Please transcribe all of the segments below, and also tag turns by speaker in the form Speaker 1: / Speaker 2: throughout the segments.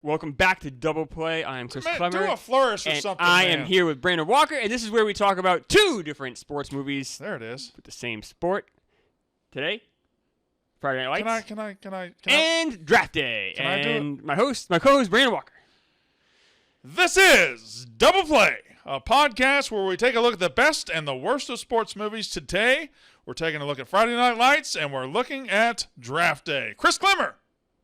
Speaker 1: Welcome back to Double Play. I am Chris Klemmer.
Speaker 2: Do a flourish or
Speaker 1: and
Speaker 2: something,
Speaker 1: I
Speaker 2: man.
Speaker 1: am here with Brandon Walker, and this is where we talk about two different sports movies.
Speaker 2: There it is.
Speaker 1: With the same sport. Today, Friday Night Lights.
Speaker 2: Can I?
Speaker 1: And Draft Day.
Speaker 2: Can I do
Speaker 1: and my co-host, Brandon Walker.
Speaker 2: This is Double Play, a podcast where we take a look at the best and the worst of sports movies. Today, we're taking a look at Friday Night Lights, and we're looking at Draft Day. Chris Klemmer,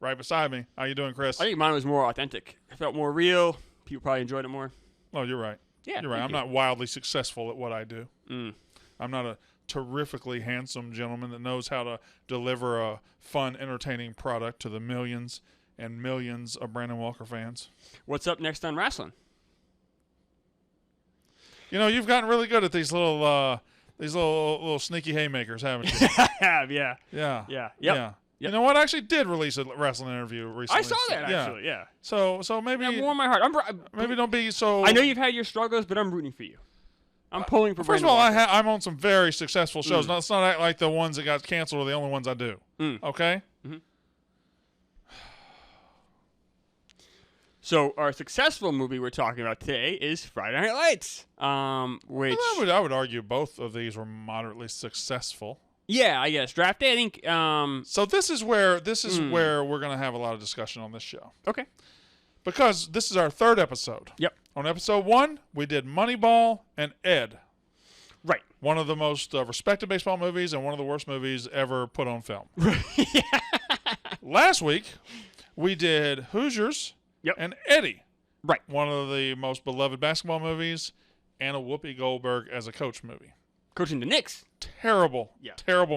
Speaker 2: right beside me. How you doing, Chris?
Speaker 1: I think mine was more authentic. It felt more real. People probably enjoyed it more.
Speaker 2: Oh, you're right.
Speaker 1: Yeah,
Speaker 2: you're right. I'm not wildly successful at what I do. I'm not a terrifically handsome gentleman that knows how to deliver a fun, entertaining product to the millions and millions of Brandon Walker fans.
Speaker 1: What's up next on wrestling?
Speaker 2: You know, you've gotten really good at these little sneaky haymakers, haven't you?
Speaker 1: I have, yeah.
Speaker 2: Yeah.
Speaker 1: Yeah. Yep.
Speaker 2: Yeah. You know what? I actually did release a wrestling interview recently.
Speaker 1: I saw that, actually, yeah.
Speaker 2: So maybe...
Speaker 1: Yeah, warm my heart.
Speaker 2: maybe don't be so...
Speaker 1: I know you've had your struggles, but I'm rooting for you. I'm pulling for
Speaker 2: First
Speaker 1: Brandon
Speaker 2: of all,
Speaker 1: Walker.
Speaker 2: I'm on some very successful shows. Let's not act like the ones that got canceled are the only ones I do. Okay?
Speaker 1: Mm-hmm. So our successful movie we're talking about today is Friday Night Lights, which...
Speaker 2: Well, I would argue both of these were moderately successful.
Speaker 1: Yeah, I guess. Draft Day, I think...
Speaker 2: So this is where we're going to have a lot of discussion on this show.
Speaker 1: Okay.
Speaker 2: Because this is our third episode.
Speaker 1: Yep.
Speaker 2: On episode 1, we did Moneyball and Ed.
Speaker 1: Right.
Speaker 2: One of the most respected baseball movies and one of the worst movies ever put on film.
Speaker 1: Yeah.
Speaker 2: Last week, we did Hoosiers and Eddie.
Speaker 1: Right.
Speaker 2: One of the most beloved basketball movies and a Whoopi Goldberg as a coach movie.
Speaker 1: Coaching the Knicks.
Speaker 2: Terrible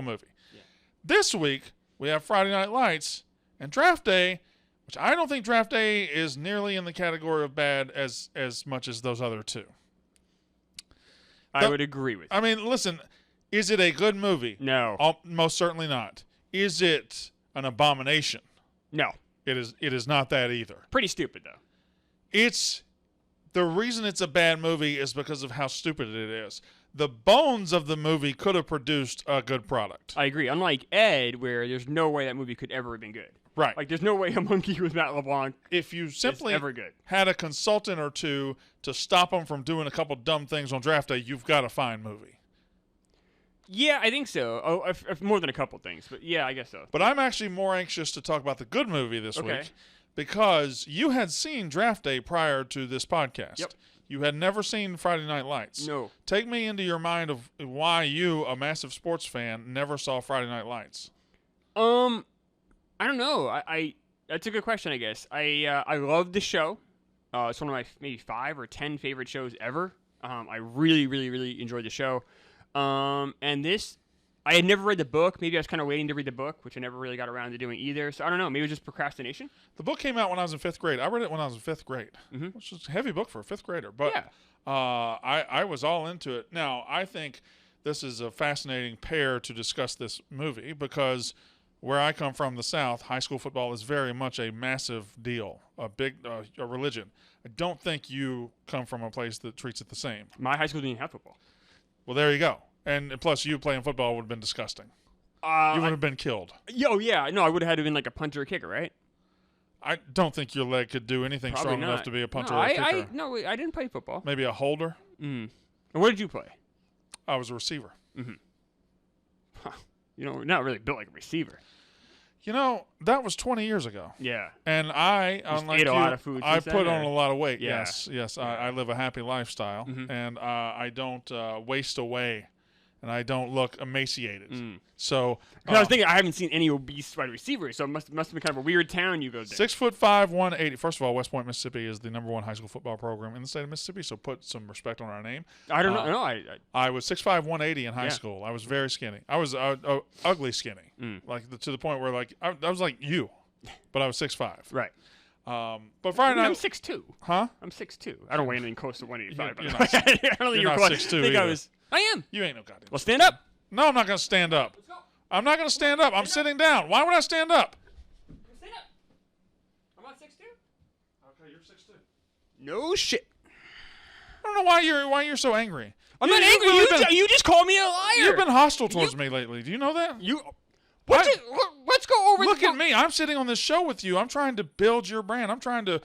Speaker 2: movie. Yeah. This week, we have Friday Night Lights and Draft Day, which I don't think Draft Day is nearly in the category of bad as much as those other two.
Speaker 1: I would agree with you.
Speaker 2: I mean, listen, is it a good movie?
Speaker 1: No.
Speaker 2: Most certainly not. Is it an abomination?
Speaker 1: No.
Speaker 2: It is not that either.
Speaker 1: Pretty stupid, though.
Speaker 2: The reason it's a bad movie is because of how stupid it is. The bones of the movie could have produced a good product.
Speaker 1: I agree. Unlike Ed, where there's no way that movie could ever have been good.
Speaker 2: Right.
Speaker 1: Like, there's no way a monkey with Matt LeBlanc
Speaker 2: if you simply
Speaker 1: ever good.
Speaker 2: Had a consultant or two to stop them from doing a couple dumb things on Draft Day, you've got a fine movie.
Speaker 1: Yeah, I think so. Oh, if more than a couple things, but yeah, I guess so.
Speaker 2: But I'm actually more anxious to talk about the good movie this week because you had seen Draft Day prior to this podcast.
Speaker 1: Yep.
Speaker 2: You had never seen Friday Night Lights.
Speaker 1: No.
Speaker 2: Take me into your mind of why you, a massive sports fan, never saw Friday Night Lights.
Speaker 1: I don't know. I that's a good question, I guess. I love the show. It's one of my maybe 5 or 10 favorite shows ever. I really, really, really enjoyed the show. And this, I had never read the book. Maybe I was kind of waiting to read the book, which I never really got around to doing either. So I don't know. Maybe it was just procrastination.
Speaker 2: The book came out when I was in 5th grade. I read it when I was in 5th grade, which is a heavy book for a 5th grader. But I was all into it. Now, I think this is a fascinating pair to discuss this movie because where I come from, the South, high school football is very much a massive deal, a big a religion. I don't think you come from a place that treats it the same.
Speaker 1: My high school didn't have football.
Speaker 2: Well, there you go. And plus, you playing football would have been disgusting. You would have been killed.
Speaker 1: Yeah. No, I would have had to have been like a punter or kicker, right?
Speaker 2: I don't think your leg could do anything
Speaker 1: Probably
Speaker 2: strong
Speaker 1: not.
Speaker 2: enough to be a punter or a kicker.
Speaker 1: I didn't play football.
Speaker 2: Maybe a holder.
Speaker 1: And what did you play?
Speaker 2: I was a receiver.
Speaker 1: Huh. Not really built like a receiver.
Speaker 2: That was 20 years ago.
Speaker 1: Yeah.
Speaker 2: And I, unlike
Speaker 1: ate a
Speaker 2: you,
Speaker 1: lot of food
Speaker 2: I
Speaker 1: since
Speaker 2: put
Speaker 1: then,
Speaker 2: on
Speaker 1: or?
Speaker 2: a lot of weight.
Speaker 1: Yeah.
Speaker 2: Yes. I live a happy lifestyle, and I don't waste away, and I don't look emaciated. So
Speaker 1: I was thinking I haven't seen any obese wide receivers, so it must have been kind of a weird town you go to.
Speaker 2: 6'5", 180. First of all, West Point, Mississippi is the #1 high school football program in the state of Mississippi, so put some respect on our name.
Speaker 1: I don't know. No,
Speaker 2: I was 6'5", 180 in high school. I was very skinny. I was ugly skinny, to the point where I was like you, but I was 6'5".
Speaker 1: Right.
Speaker 2: But Friday night,
Speaker 1: I'm 6'2".
Speaker 2: Huh?
Speaker 1: I'm 6'2". I don't weigh anything close to 185.
Speaker 2: You're not,
Speaker 1: I don't think
Speaker 2: you're not 6'2" either.
Speaker 1: I am.
Speaker 2: You ain't no goddamn.
Speaker 1: Well, stand up.
Speaker 2: No, I'm not going to stand up.
Speaker 1: Let's go.
Speaker 2: I'm not going to stand up. I'm sitting down. Why would I stand up?
Speaker 1: Stand up. I'm not 6'2".
Speaker 2: Okay, you're 6'2".
Speaker 1: No shit.
Speaker 2: I don't know why you're so angry.
Speaker 1: I'm not angry. You just called me a liar.
Speaker 2: You've been hostile towards me lately. Do you know that?
Speaker 1: Let's go over.
Speaker 2: Look at me. I'm sitting on this show with you. I'm trying to build your brand. I'm trying to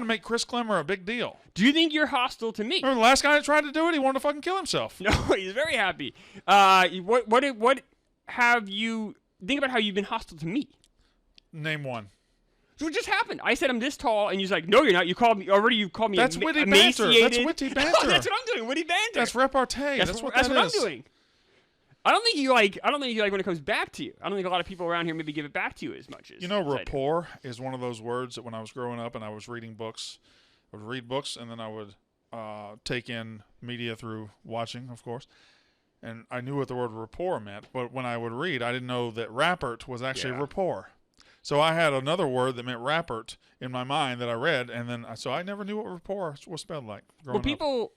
Speaker 2: make Chris Klemmer a big deal.
Speaker 1: Do you think you're hostile to me?
Speaker 2: Remember the last guy that tried to do it? He wanted to fucking kill himself.
Speaker 1: No, he's very happy. What have you think about how you've been hostile to me?
Speaker 2: Name one.
Speaker 1: What just happened? I said I'm this tall, and you're like, no, you're not. You called me already. You called me.
Speaker 2: That's witty banter. That's witty banter.
Speaker 1: Oh, that's what I'm doing. Witty banter.
Speaker 2: That's repartee. That's what
Speaker 1: I'm doing. I don't think you like when it comes back to you. I don't think a lot of people around here maybe give it back to you as much as
Speaker 2: rapport is one of those words that when I was growing up and I was reading books, I would read books and then I would take in media through watching, of course. And I knew what the word rapport meant, but when I would read, I didn't know that rapport was actually rapport. So I had another word that meant rapport in my mind that I read, and then so I never knew what rapport was spelled like.
Speaker 1: Well, people,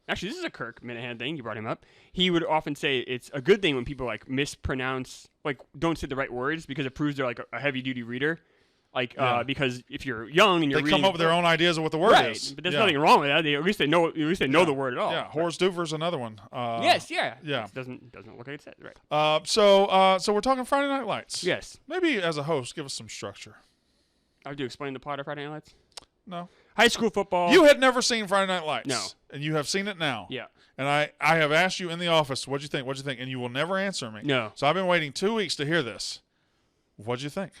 Speaker 1: actually, this is a Kirk Minahan thing. You brought him up. He would often say it's a good thing when people like mispronounce, like don't say the right words because it proves they're like a heavy duty reader. Like, because if you're young and you're
Speaker 2: they come up with their own ideas of what the word is.
Speaker 1: But there's nothing wrong with that. At least they know the word at all.
Speaker 2: Yeah, Horst Duver's another one.
Speaker 1: Yes, yeah.
Speaker 2: It
Speaker 1: doesn't look like it says right.
Speaker 2: So we're talking Friday Night Lights.
Speaker 1: Yes.
Speaker 2: Maybe as a host, give us some structure.
Speaker 1: I have to explain the plot of Friday Night Lights.
Speaker 2: No.
Speaker 1: High school football.
Speaker 2: You had never seen Friday Night Lights.
Speaker 1: No.
Speaker 2: And you have seen it now.
Speaker 1: Yeah.
Speaker 2: And I have asked you in the office, what'd you think? What'd you think? And you will never answer me.
Speaker 1: No.
Speaker 2: So I've been waiting 2 weeks to hear this. What'd you think?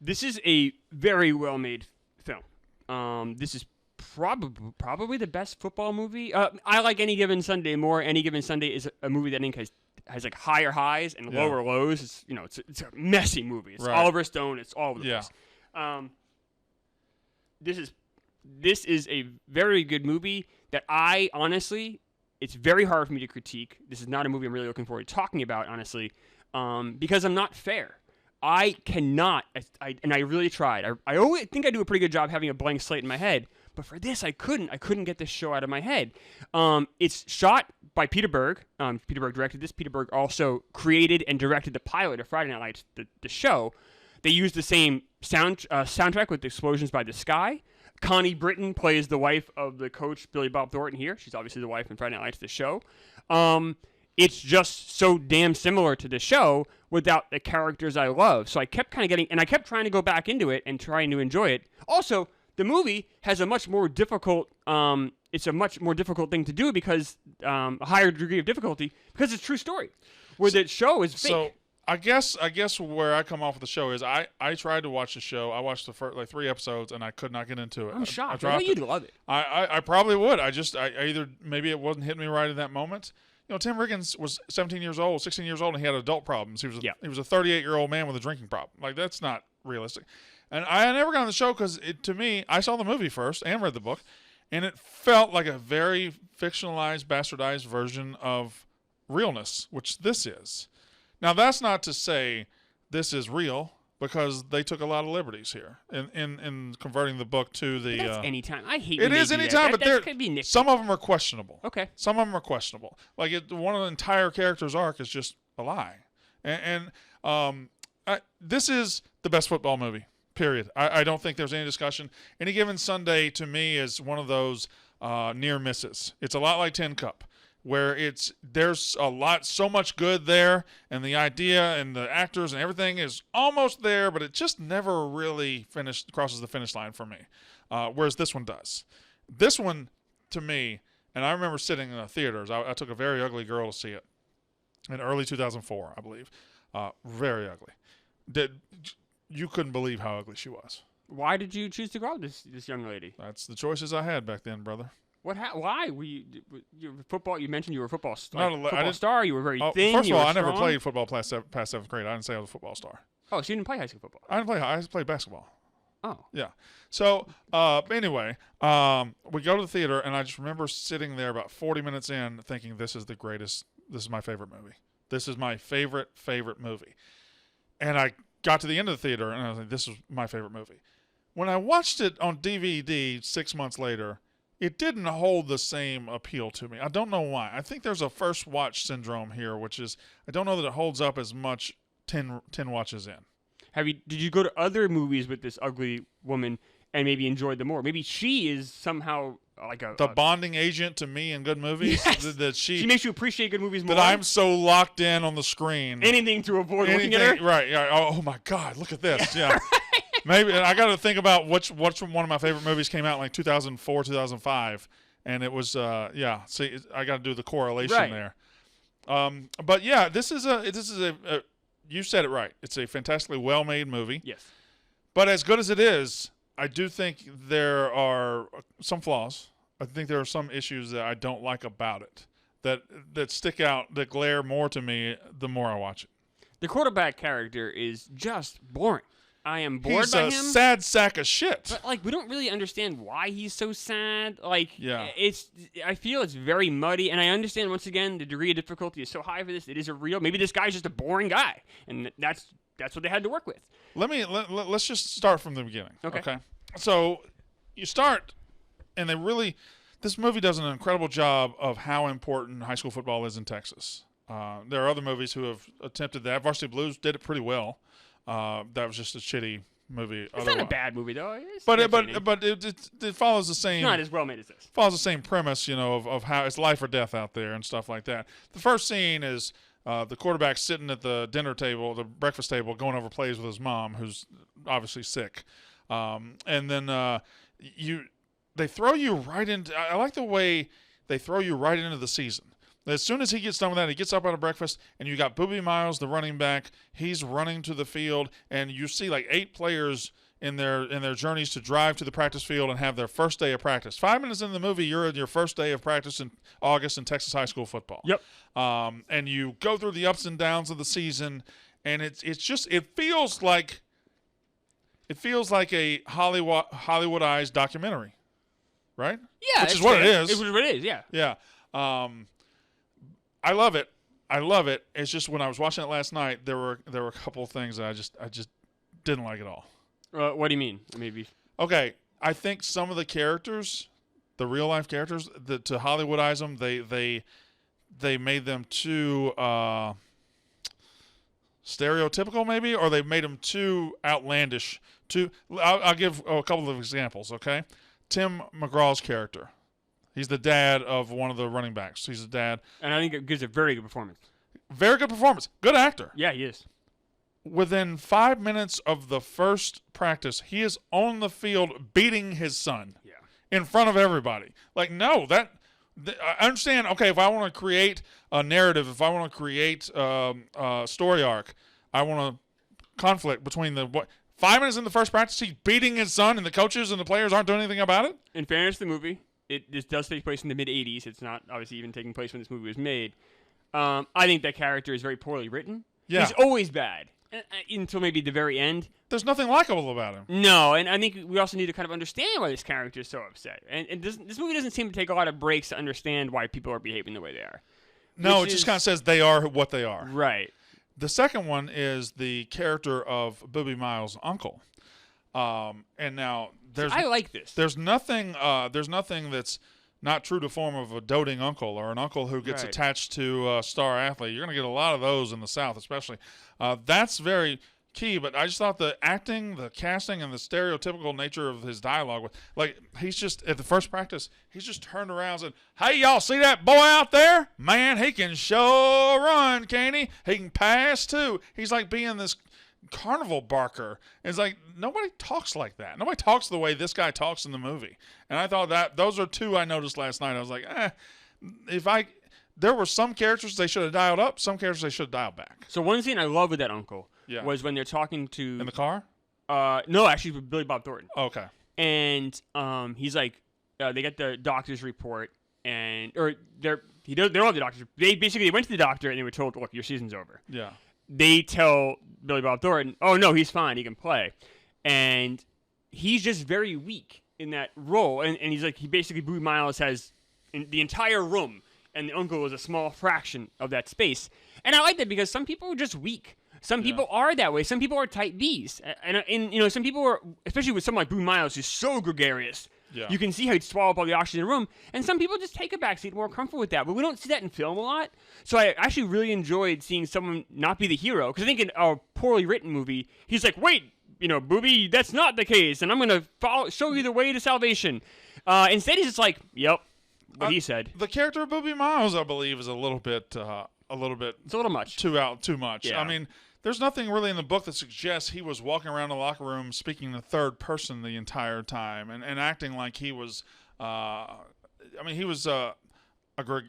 Speaker 1: This is a very well-made film. This is probably the best football movie. I like Any Given Sunday more. Any Given Sunday is a movie that I think has like higher highs and lower lows. It's a messy movie. It's Oliver Stone. It's all over the place. This is a very good movie that I honestly, it's very hard for me to critique. This is not a movie I'm really looking forward to talking about, honestly, because I'm not fair. I cannot, and I really tried. I always think I do a pretty good job having a blank slate in my head, but for this, I couldn't get this show out of my head. It's shot by Peter Berg. Peter Berg directed this. Peter Berg also created and directed the pilot of Friday Night Lights, the show. They used the same soundtrack with Explosions by the Sky. Connie Britton plays the wife of the coach, Billy Bob Thornton, here. She's obviously the wife in Friday Night Lights, the show. It's just so damn similar to the show without the characters I love. So I kept kind of I kept trying to go back into it and trying to enjoy it. Also, the movie has a much more difficult, it's a much more difficult thing to do because, a higher degree of difficulty, because it's a true story, where the show is fake.
Speaker 2: So I guess where I come off with the show is I tried to watch the show. I watched the first 3 episodes and I could not get into it.
Speaker 1: I'm shocked. I know you'd love it.
Speaker 2: I probably would. I either maybe it wasn't hitting me right at that moment. Tim Riggins was 17 years old, 16 years old, and he had adult problems. He was a 38-year-old man with a drinking problem. Like, that's not realistic. And I never got on the show because, to me, I saw the movie first and read the book, and it felt like a very fictionalized, bastardized version of realness, which this is. Now, that's not to say this is real, because they took a lot of liberties here in converting the book to the.
Speaker 1: But that's anytime. I hate
Speaker 2: it. Is anytime, but some of them are questionable.
Speaker 1: Okay.
Speaker 2: Some of them are questionable. Like one of the entire character's arc is just a lie, and this is the best football movie. Period. I don't think there's any discussion. Any Given Sunday to me is one of those near misses. It's a lot like Tin Cup, where there's so much good there, and the idea and the actors and everything is almost there, but it just never really crosses the finish line for me. Whereas this one does. This one, to me, and I remember sitting in the theaters. I took A Very Ugly Girl to see it in early 2004, I believe. Very ugly. You couldn't believe how ugly she was.
Speaker 1: Why did you choose to go out with this young lady?
Speaker 2: That's the choices I had back then, brother.
Speaker 1: Why? You football? You mentioned you were a football star. You were very thin.
Speaker 2: First of all, I never played football past 7th grade. I didn't say I was a football star.
Speaker 1: Oh, so you didn't play high school football?
Speaker 2: I played basketball.
Speaker 1: Oh.
Speaker 2: Yeah. So, anyway, we go to the theater, and I just remember sitting there about 40 minutes in thinking, this is the greatest. This is my favorite movie. This is my favorite movie. And I got to the end of the theater, and I was like, this is my favorite movie. When I watched it on DVD 6 months later, it didn't hold the same appeal to me. I don't know why. I think there's a first watch syndrome here, which is I don't know that it holds up as much 10 watches in.
Speaker 1: Did you go to other movies with this ugly woman and maybe enjoyed them more? Maybe she is somehow
Speaker 2: the bonding agent to me in good movies.
Speaker 1: Yes.
Speaker 2: That
Speaker 1: she makes you appreciate good movies more.
Speaker 2: That I'm so locked in on the screen.
Speaker 1: Anything to avoid looking at her.
Speaker 2: Right. Yeah. Oh my God, look at this. Yeah. Maybe I got to think about which one of my favorite movies came out in like 2004, 2005, and it was See, I got to do the correlation there. But yeah, this is a you said it right. It's a fantastically well-made movie.
Speaker 1: Yes.
Speaker 2: But as good as it is, I do think there are some flaws. I think there are some issues that I don't like about it that stick out, that glare more to me the more I watch it.
Speaker 1: The quarterback character is just boring. I am bored by him.
Speaker 2: He's a sad sack of shit.
Speaker 1: But, like, we don't really understand why he's so sad. Like,
Speaker 2: yeah.
Speaker 1: I feel it's very muddy, and I understand, once again, the degree of difficulty is so high for this. It is a real... Maybe this guy's just a boring guy, and that's what they had to work with.
Speaker 2: Let's just start from the beginning.
Speaker 1: Okay.
Speaker 2: So, you start, and this movie does an incredible job of how important high school football is in Texas. There are other movies who have attempted that. Varsity Blues did it pretty well. That was just a shitty movie.
Speaker 1: It's not a bad movie though.
Speaker 2: But it follows the same.
Speaker 1: It's not as well made as this.
Speaker 2: Follows the same premise, of how it's life or death out there and stuff like that. The first scene is the quarterback sitting at the dinner table, the breakfast table, going over plays with his mom, who's obviously sick, and then they throw you right into. I like the way they throw you right into the season. As soon as he gets done with that, he gets up out of breakfast, and you got Boobie Miles, the running back. He's running to the field, and you see like 8 players in their journeys to drive to the practice field and have their first day of practice. 5 minutes into the movie, you're in your first day of practice in August in Texas high school football.
Speaker 1: Yep.
Speaker 2: And you go through the ups and downs of the season, and it feels like a Hollywoodized documentary, right?
Speaker 1: Yeah,
Speaker 2: which is what it is.
Speaker 1: It's what it is. Yeah.
Speaker 2: Yeah. I love it. It's just when I was watching it last night, there were a couple of things that I just didn't like at all.
Speaker 1: What do you mean? Maybe.
Speaker 2: Okay, I think some of the characters, the real life characters, to Hollywoodize them, they made them too stereotypical, maybe, or they made them too outlandish. I'll give a couple of examples. Okay, Tim McGraw's character. He's the dad of one of the running backs. He's the dad.
Speaker 1: And I think it gives a very good performance.
Speaker 2: Very good performance. Good actor.
Speaker 1: Yeah, he is.
Speaker 2: Within 5 minutes of the first practice, he is on the field beating his son.
Speaker 1: Yeah.
Speaker 2: In front of everybody. Like, no, I understand, okay, if I want to create a narrative, if I want to create a story arc, I want a conflict between 5 minutes in the first practice, he's beating his son, and the coaches and the players aren't doing anything about it?
Speaker 1: In fairness to the movie, this does take place in the mid-'80s. It's not obviously even taking place when this movie was made. I think that character is very poorly written. Yeah. He's always bad until maybe the very end.
Speaker 2: There's nothing likable about him.
Speaker 1: No, and I think we also need to kind of understand why this character is so upset. And this movie doesn't seem to take a lot of breaks to understand why people are behaving the way they are.
Speaker 2: No, it just kind of says they are what they are.
Speaker 1: Right.
Speaker 2: The second one is the character of Boobie Miles' uncle. And now
Speaker 1: I like this.
Speaker 2: There's nothing that's not true to form of a doting uncle or an uncle who gets attached to a star athlete. You're going to get a lot of those in the South, especially. That's very key, but I just thought the acting, the casting, and the stereotypical nature of his dialogue, he's just, at the first practice, he's just turned around and said, "Hey, y'all see that boy out there? Man, he can sure run, can't he? He can pass, too." He's like being this carnival barker. It's like, nobody talks like that. Nobody talks the way this guy talks in the movie. And I thought that those are two I noticed last night. I was like, there were some characters they should have dialed up, some characters they should have dialed back.
Speaker 1: So one scene I love with that uncle was when they're talking to...
Speaker 2: In the car?
Speaker 1: No, actually, with Billy Bob Thornton.
Speaker 2: Okay.
Speaker 1: And he's like, they get the doctor's report, they're all the doctors. They went to the doctor and they were told, "Look, your season's over."
Speaker 2: Yeah.
Speaker 1: They tell Billy Bob Thornton, "Oh, no, he's fine. He can play." And he's just very weak in that role. And he's like, Boobie Miles has the entire room, and the uncle is a small fraction of that space. And I like that because some people are just weak. Some people are that way. Some people are type Bs. And some people are, especially with someone like Boobie Miles, who's so gregarious. Yeah. You can see how he'd swallow up all the oxygen in the room. And some people just take a backseat, more comfortable with that. But we don't see that in film a lot. So I actually really enjoyed seeing someone not be the hero. Because I think in a poorly written movie, he's like, "Wait, Boobie, that's not the case. And I'm going to show you the way to salvation." Instead, he's just like, "Yep, what he said."
Speaker 2: The character of Booby Miles, I believe, is a little bit. It's a little much. Too much.
Speaker 1: Yeah.
Speaker 2: I mean, there's nothing really in the book that suggests he was walking around the locker room speaking in the third person the entire time and acting like he was. He was.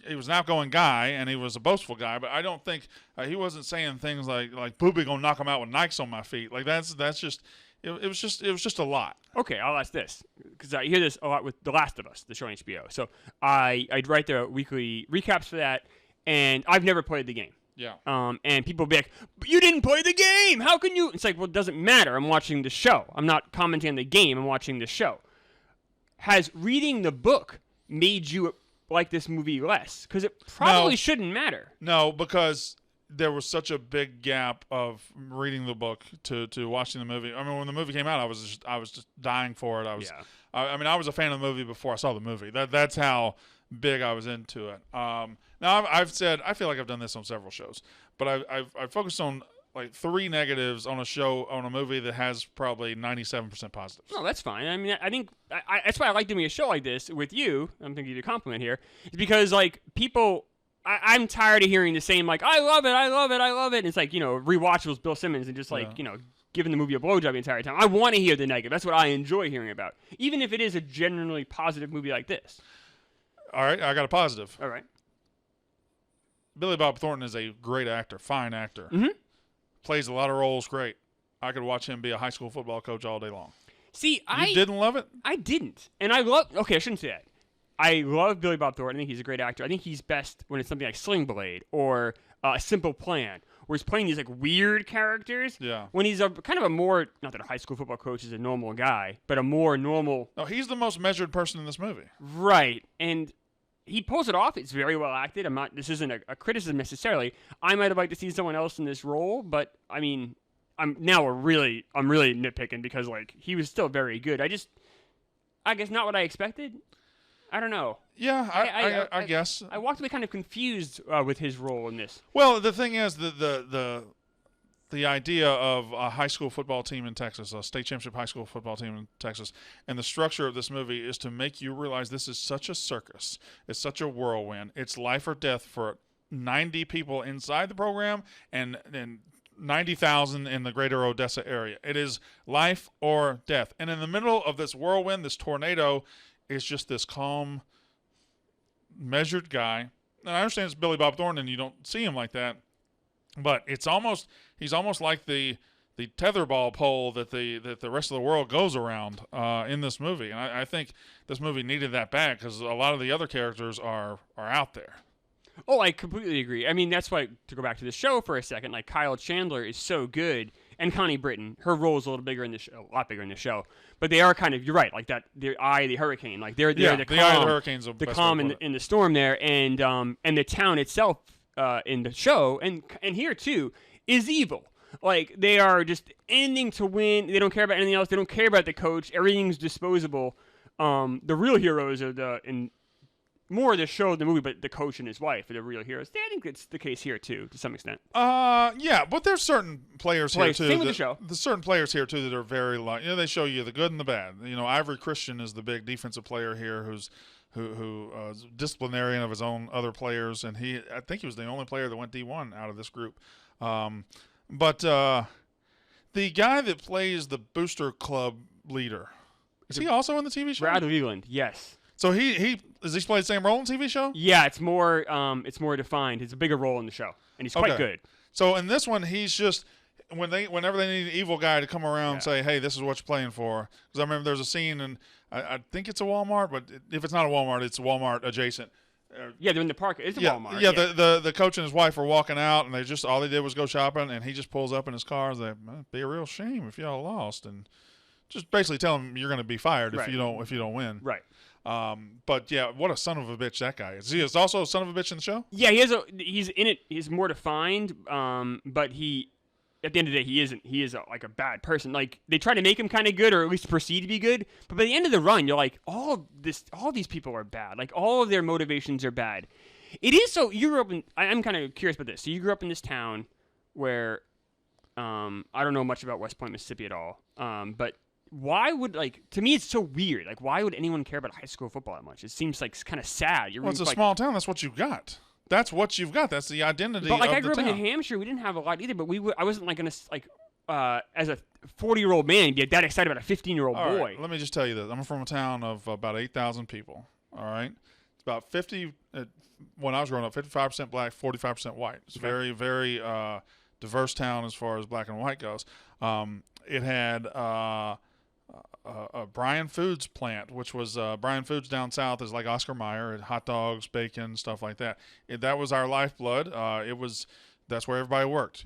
Speaker 2: He was an outgoing guy and he was a boastful guy, but I don't think he wasn't saying things like "Booby gonna knock him out with Nikes on my feet." Like that's just. It was just a lot.
Speaker 1: Okay, I'll ask this because I hear this a lot with The Last of Us, the show on HBO. So I'd write the weekly recaps for that, and I've never played the game.
Speaker 2: Yeah.
Speaker 1: And people be like, "But you didn't play the game. How can you?" It's like, well, it doesn't matter. I'm watching the show. I'm not commenting on the game. I'm watching the show. Has reading the book made you like this movie less? Because it probably shouldn't matter.
Speaker 2: No, because there was such a big gap of reading the book to watching the movie. I mean, when the movie came out, I was just dying for it. I was a fan of the movie before I saw the movie. That's how big I was into it. Now I've said I feel like I've done this on several shows, but I've focused on like 3 negatives on a movie that has probably 97% positives.
Speaker 1: No, that's fine. I mean, I think that's why I like doing a show like this with you. I'm thinking you a compliment here, is because like people. I'm tired of hearing the same, like, I love it. And it's like, rewatchables Bill Simmons and just like, giving the movie a blowjob the entire time. I want to hear the negative. That's what I enjoy hearing about, even if it is a genuinely positive movie like this.
Speaker 2: All right, I got a positive.
Speaker 1: All right.
Speaker 2: Billy Bob Thornton is a great actor, fine actor.
Speaker 1: Mm-hmm.
Speaker 2: Plays a lot of roles great. I could watch him be a high school football coach all day long.
Speaker 1: See,
Speaker 2: You didn't love it?
Speaker 1: I didn't. And I shouldn't say that. I love Billy Bob Thornton. I think he's a great actor. I think he's best when it's something like Sling Blade or A Simple Plan, where he's playing these like weird characters.
Speaker 2: Yeah.
Speaker 1: When he's kind of a more, not that a high school football coach is a normal guy, but a more normal.
Speaker 2: No, he's the most measured person in this movie.
Speaker 1: Right. And he pulls it off. It's very well acted. This isn't a criticism necessarily. I might have liked to see someone else in this role, but I mean, I'm really nitpicking because like he was still very good. I guess not what I expected. I don't know.
Speaker 2: Yeah, I guess.
Speaker 1: I walked away kind of confused with his role in this.
Speaker 2: Well, the thing is, the idea of a high school football team in Texas, a state championship high school football team in Texas, and the structure of this movie is to make you realize this is such a circus. It's such a whirlwind. It's life or death for 90 people inside the program and 90,000 in the greater Odessa area. It is life or death. And in the middle of this whirlwind, this tornado, is just this calm, measured guy. And I understand it's Billy Bob Thornton and you don't see him like that, but he's almost like the tetherball pole that the rest of the world goes around in this movie. And I think this movie needed that back because a lot of the other characters are out there.
Speaker 1: Oh, I completely agree. I mean, that's why, to go back to the show for a second, like Kyle Chandler is so good, and Connie Britton, her role is a lot bigger in the show, but they are kind of, you're right, like that, the eye of the hurricane, like they're the
Speaker 2: eye of the hurricane's
Speaker 1: the calm in the storm there, and the town itself in the show, and here too, is evil. Like, they are just ending to win. They don't care about anything else. They don't care about the coach. Everything's disposable. The real heroes are more the show, the movie, but the coach and his wife are the real heroes. I think it's the case here too, to some extent.
Speaker 2: Yeah, but there's certain players here too.
Speaker 1: Same with the show.
Speaker 2: There's certain players here too that are very like, they show you the good and the bad. Ivory Christian is the big defensive player here who's disciplinarian of his own other players, and I think he was the only player that went D1 out of this group. But the guy that plays the Booster Club leader, is he also in the TV show?
Speaker 1: Brad Leland, yes.
Speaker 2: So does he play the same role in the TV show?
Speaker 1: Yeah, it's more defined. It's a bigger role in the show, and he's quite good.
Speaker 2: So in this one, he's just whenever they need an evil guy to come around and say, "Hey, this is what you're playing for." Because I remember there's a scene, and I think it's a Walmart, but if it's not a Walmart, it's Walmart adjacent.
Speaker 1: Yeah, they're in the park. It's a Walmart.
Speaker 2: Yeah, the coach and his wife are walking out, and all they did was go shopping, and he just pulls up in his car. He's like, "It'd be a real shame if y'all lost," and just basically tell him you're going to be fired if you don't win.
Speaker 1: Right.
Speaker 2: But yeah, what a son of a bitch that guy is. He is also a son of a bitch in the show?
Speaker 1: Yeah, he's in it. He's more defined. But at the end of the day, he isn't. He is like a bad person. Like, they try to make him kind of good, or at least proceed to be good. But by the end of the run, you're like, all these people are bad. Like, all of their motivations are bad. It is so. You grew up in. I'm kind of curious about this. So you grew up in this town where, I don't know much about West Point, Mississippi at all. But why would, to me, it's so weird. Like, why would anyone care about high school football that much? It seems kind of sad.
Speaker 2: It's a small town. That's what you've got. That's what you've got. That's the identity of the town.
Speaker 1: But, I grew up in New Hampshire. We didn't have a lot either, but I wasn't, going to, as a 40-year-old man, get that excited about a 15-year-old boy.
Speaker 2: Right, let me just tell you this. I'm from a town of about 8,000 people, all right? It's about 50, when I was growing up, 55% black, 45% white. It's a very, very diverse town as far as black and white goes. It had a Bryan Foods plant, which was Bryan Foods down south is like Oscar Mayer, hot dogs, bacon, stuff like that. That was our lifeblood. That's where everybody worked.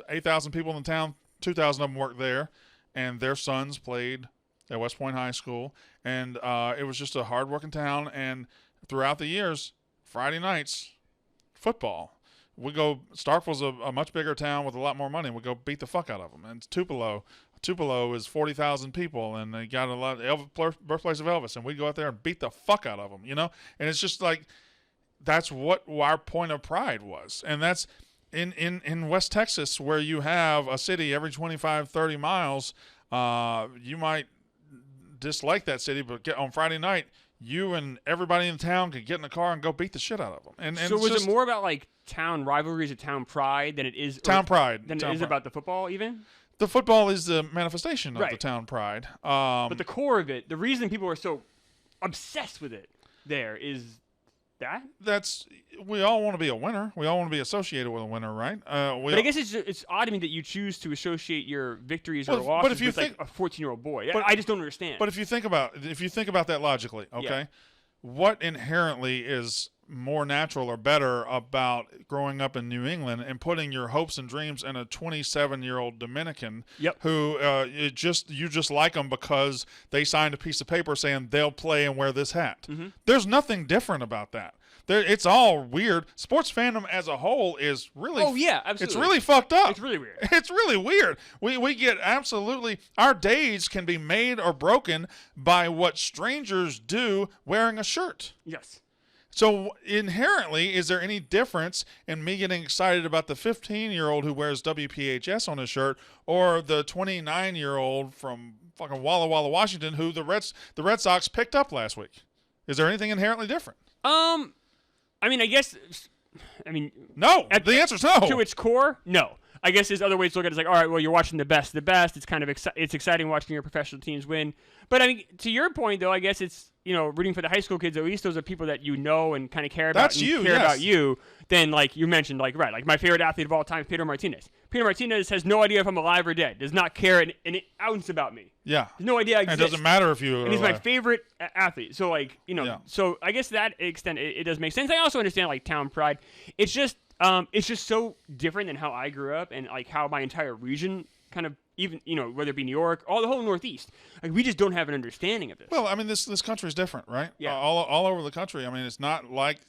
Speaker 2: 8,000 people in the town, 2,000 of them worked there, and their sons played at West Point High School. And it was just a hard-working town. And throughout the years, Friday nights, football. Starkville's a much bigger town with a lot more money. We go beat the fuck out of them. And Tupelo is 40,000 people, and they got a lot of birthplace of Elvis, and we go out there and beat the fuck out of them, And it's just that's what our point of pride was. And that's in West Texas, where you have a city every 25, 30 miles. You might dislike that city, but on Friday night, you and everybody in town could get in the car and go beat the shit out of them. And
Speaker 1: so was it more about town rivalries or town pride than it is about the football even?
Speaker 2: The football is the manifestation of the town pride.
Speaker 1: But the core of it, the reason people are so obsessed with it there is we all want to be a winner. We all want to be associated with a winner, right? But I guess it's odd to me that you choose to associate your victories or losses with a 14-year-old boy. I just don't understand.
Speaker 2: But if you think about that logically, okay, what inherently is more natural or better about growing up in New England and putting your hopes and dreams in a 27-year-old Dominican who you just like them because they signed a piece of paper saying they'll play and wear this hat. Mm-hmm. There's nothing different about that. It's all weird. Sports fandom as a whole is really
Speaker 1: absolutely.
Speaker 2: It's really fucked up.
Speaker 1: It's really weird.
Speaker 2: It's really weird. We get absolutely our days can be made or broken by what strangers do wearing a shirt.
Speaker 1: Yes.
Speaker 2: So inherently, is there any difference in me getting excited about the 15-year-old who wears WPHS on his shirt or the 29-year-old from fucking Walla Walla, Washington, who the Red Sox picked up last week? Is there anything inherently different?
Speaker 1: I guess.
Speaker 2: No. The answer's no.
Speaker 1: To its core, no. I guess there's other ways to look at it. It's like, all right, well, you're watching the best. It's kind of it's exciting watching your professional teams win. But to your point, though, I guess it's rooting for the high school kids. At least those are people that and kind of care about.
Speaker 2: That's you.
Speaker 1: About you. Then, you mentioned, my favorite athlete of all time, Pedro Martinez. Pedro Martinez has no idea if I'm alive or dead. Does not care an ounce about me.
Speaker 2: Yeah.
Speaker 1: Has no idea I exist.
Speaker 2: It doesn't matter if you.
Speaker 1: And he's my favorite athlete. So So I guess that extent it does make sense. I also understand town pride. It's just so different than how I grew up and how my entire region kind of even whether it be New York, the whole Northeast. We just don't have an understanding of this.
Speaker 2: Well, this country is different, right?
Speaker 1: Yeah.
Speaker 2: All over the country. It's not like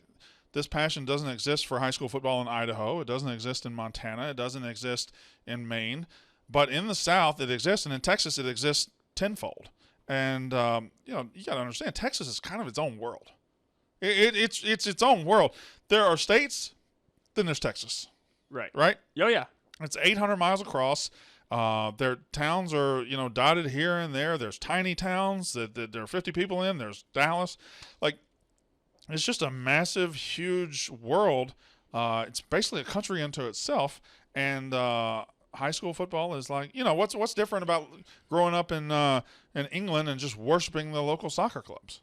Speaker 2: this passion doesn't exist for high school football in Idaho. It doesn't exist in Montana. It doesn't exist in Maine. But in the South, it exists, and in Texas, it exists tenfold. And you got to understand, Texas is kind of its own world. It's its own world. There are states, then there's Texas.
Speaker 1: Right.
Speaker 2: Right?
Speaker 1: Oh yeah.
Speaker 2: It's 800 miles across. Their towns are dotted here and there. There's tiny towns that there are 50 people in. There's Dallas. It's just a massive, huge world. It's basically a country unto itself. And high school football is what's different about growing up in England and just worshiping the local soccer clubs?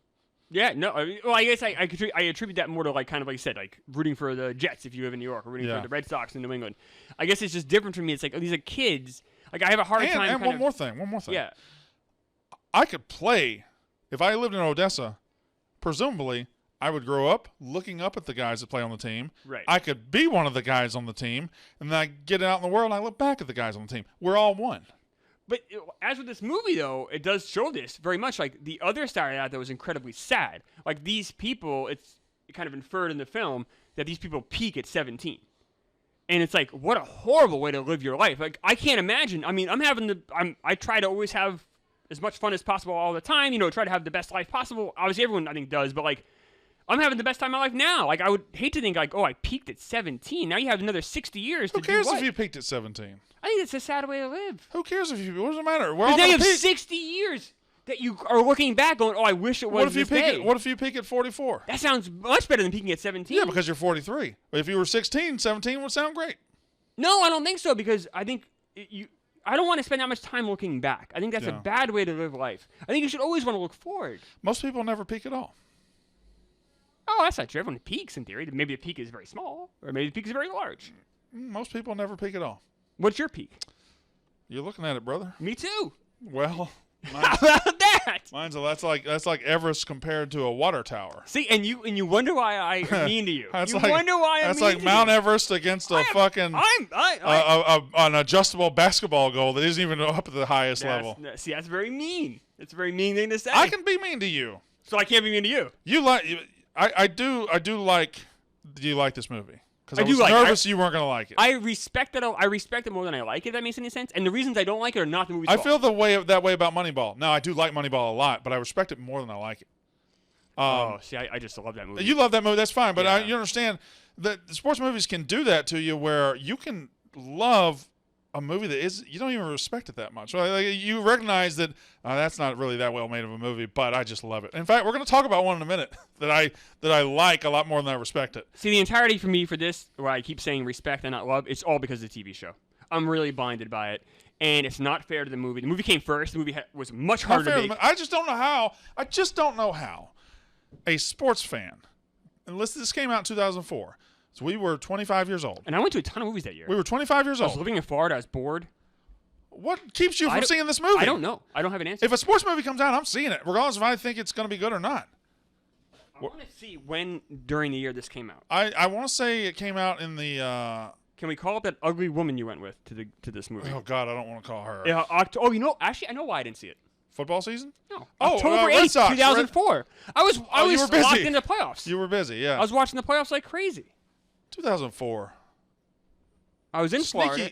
Speaker 1: Yeah, no. I guess I attribute that more to kind of like you said, rooting for the Jets if you live in New York, or rooting for the Red Sox in New England. I guess it's just different for me. It's these are kids. I have a hard time.
Speaker 2: And one more thing.
Speaker 1: Yeah.
Speaker 2: I could play if I lived in Odessa. Presumably, I would grow up looking up at the guys that play on the team.
Speaker 1: Right.
Speaker 2: I could be one of the guys on the team, and then I get out in the world and I look back at the guys on the team. We're all one.
Speaker 1: But as with this movie, though, it does show this very much. The other side of that was incredibly sad. These people, it's kind of inferred in the film that these people peak at 17. And it's what a horrible way to live your life. I can't imagine. I try to always have as much fun as possible all the time, try to have the best life possible. Obviously, everyone, I think, does. But, I'm having the best time of my life now. Like, I would hate to think, like, oh, I peaked at 17. Now you have another 60 years to do what?
Speaker 2: Who cares if you peaked at 17?
Speaker 1: I think it's a sad way to live.
Speaker 2: Who cares if you... What does it matter? We're all
Speaker 1: Now you
Speaker 2: going to
Speaker 1: have
Speaker 2: peak.
Speaker 1: 60 years that you are looking back going, oh, I wish it was
Speaker 2: What if you
Speaker 1: this day.
Speaker 2: What if you peak at 44?
Speaker 1: That sounds much better than peaking at 17.
Speaker 2: Yeah, because you're 43. But if you were 16, 17 would sound great.
Speaker 1: No, I don't think so, because I think I don't want to spend that much time looking back. I think that's a bad way to live life. I think you should always want to look forward.
Speaker 2: Most people never peak at all.
Speaker 1: Oh, that's not true. Everyone peaks in theory. Maybe the peak is very small, or maybe the peak is very large.
Speaker 2: Most people never peak at all.
Speaker 1: What's your peak?
Speaker 2: You're looking at it, brother.
Speaker 1: Me too.
Speaker 2: Well,
Speaker 1: how about that?
Speaker 2: That's like Everest compared to a water tower.
Speaker 1: See, and you wonder why I'm mean to you.
Speaker 2: That's
Speaker 1: you
Speaker 2: like,
Speaker 1: wonder why I'm
Speaker 2: That's
Speaker 1: mean
Speaker 2: like
Speaker 1: to
Speaker 2: Mount
Speaker 1: you.
Speaker 2: Everest against a fucking an adjustable basketball goal that isn't even up at the highest level.
Speaker 1: See, that's very mean. It's a very mean thing to say.
Speaker 2: I can be mean to you.
Speaker 1: So I can't be mean to you.
Speaker 2: You like I do like. Do you like this movie? Because I was
Speaker 1: like
Speaker 2: nervous you weren't going to like it.
Speaker 1: I respect it more than I like it, if that makes any sense. And the reasons I don't like it are not the movie's fault.
Speaker 2: I feel that way about Moneyball. Now, I do like Moneyball a lot, but I respect it more than I like it.
Speaker 1: I just love that movie.
Speaker 2: You love that movie, that's fine. But you understand that sports movies can do that to you where you can love a movie that you don't even respect it that much. Like, you recognize that that's not really that well made of a movie, but I just love it. In fact, we're going to talk about one in a minute that I like a lot more than I respect it.
Speaker 1: See, the entirety for me for this, where I keep saying respect and not love, it's all because of the TV show. I'm really blinded by it, and it's not fair to the movie. The movie came first. The movie was much harder to make.
Speaker 2: I just don't know how a sports fan, and this came out in 2004. So we were 25 years old.
Speaker 1: And I went to a ton of movies that year.
Speaker 2: We were 25 years old.
Speaker 1: I was living in Florida. I was bored.
Speaker 2: What keeps you from seeing this movie?
Speaker 1: I don't know. I don't have an answer.
Speaker 2: If a sports movie comes out, I'm seeing it, regardless if I think it's going to be good or not.
Speaker 1: I want to see when during the year this came out.
Speaker 2: I want to say it came out in the...
Speaker 1: Can we call it that ugly woman you went with to this movie?
Speaker 2: Oh, God, I don't want to call her.
Speaker 1: Yeah, actually, I know why I didn't see it.
Speaker 2: Football season?
Speaker 1: No. October 8th, 2004. I was
Speaker 2: you were busy.
Speaker 1: locked in the playoffs.
Speaker 2: You were busy, yeah.
Speaker 1: I was watching the playoffs like crazy.
Speaker 2: 2004.
Speaker 1: I was in Florida.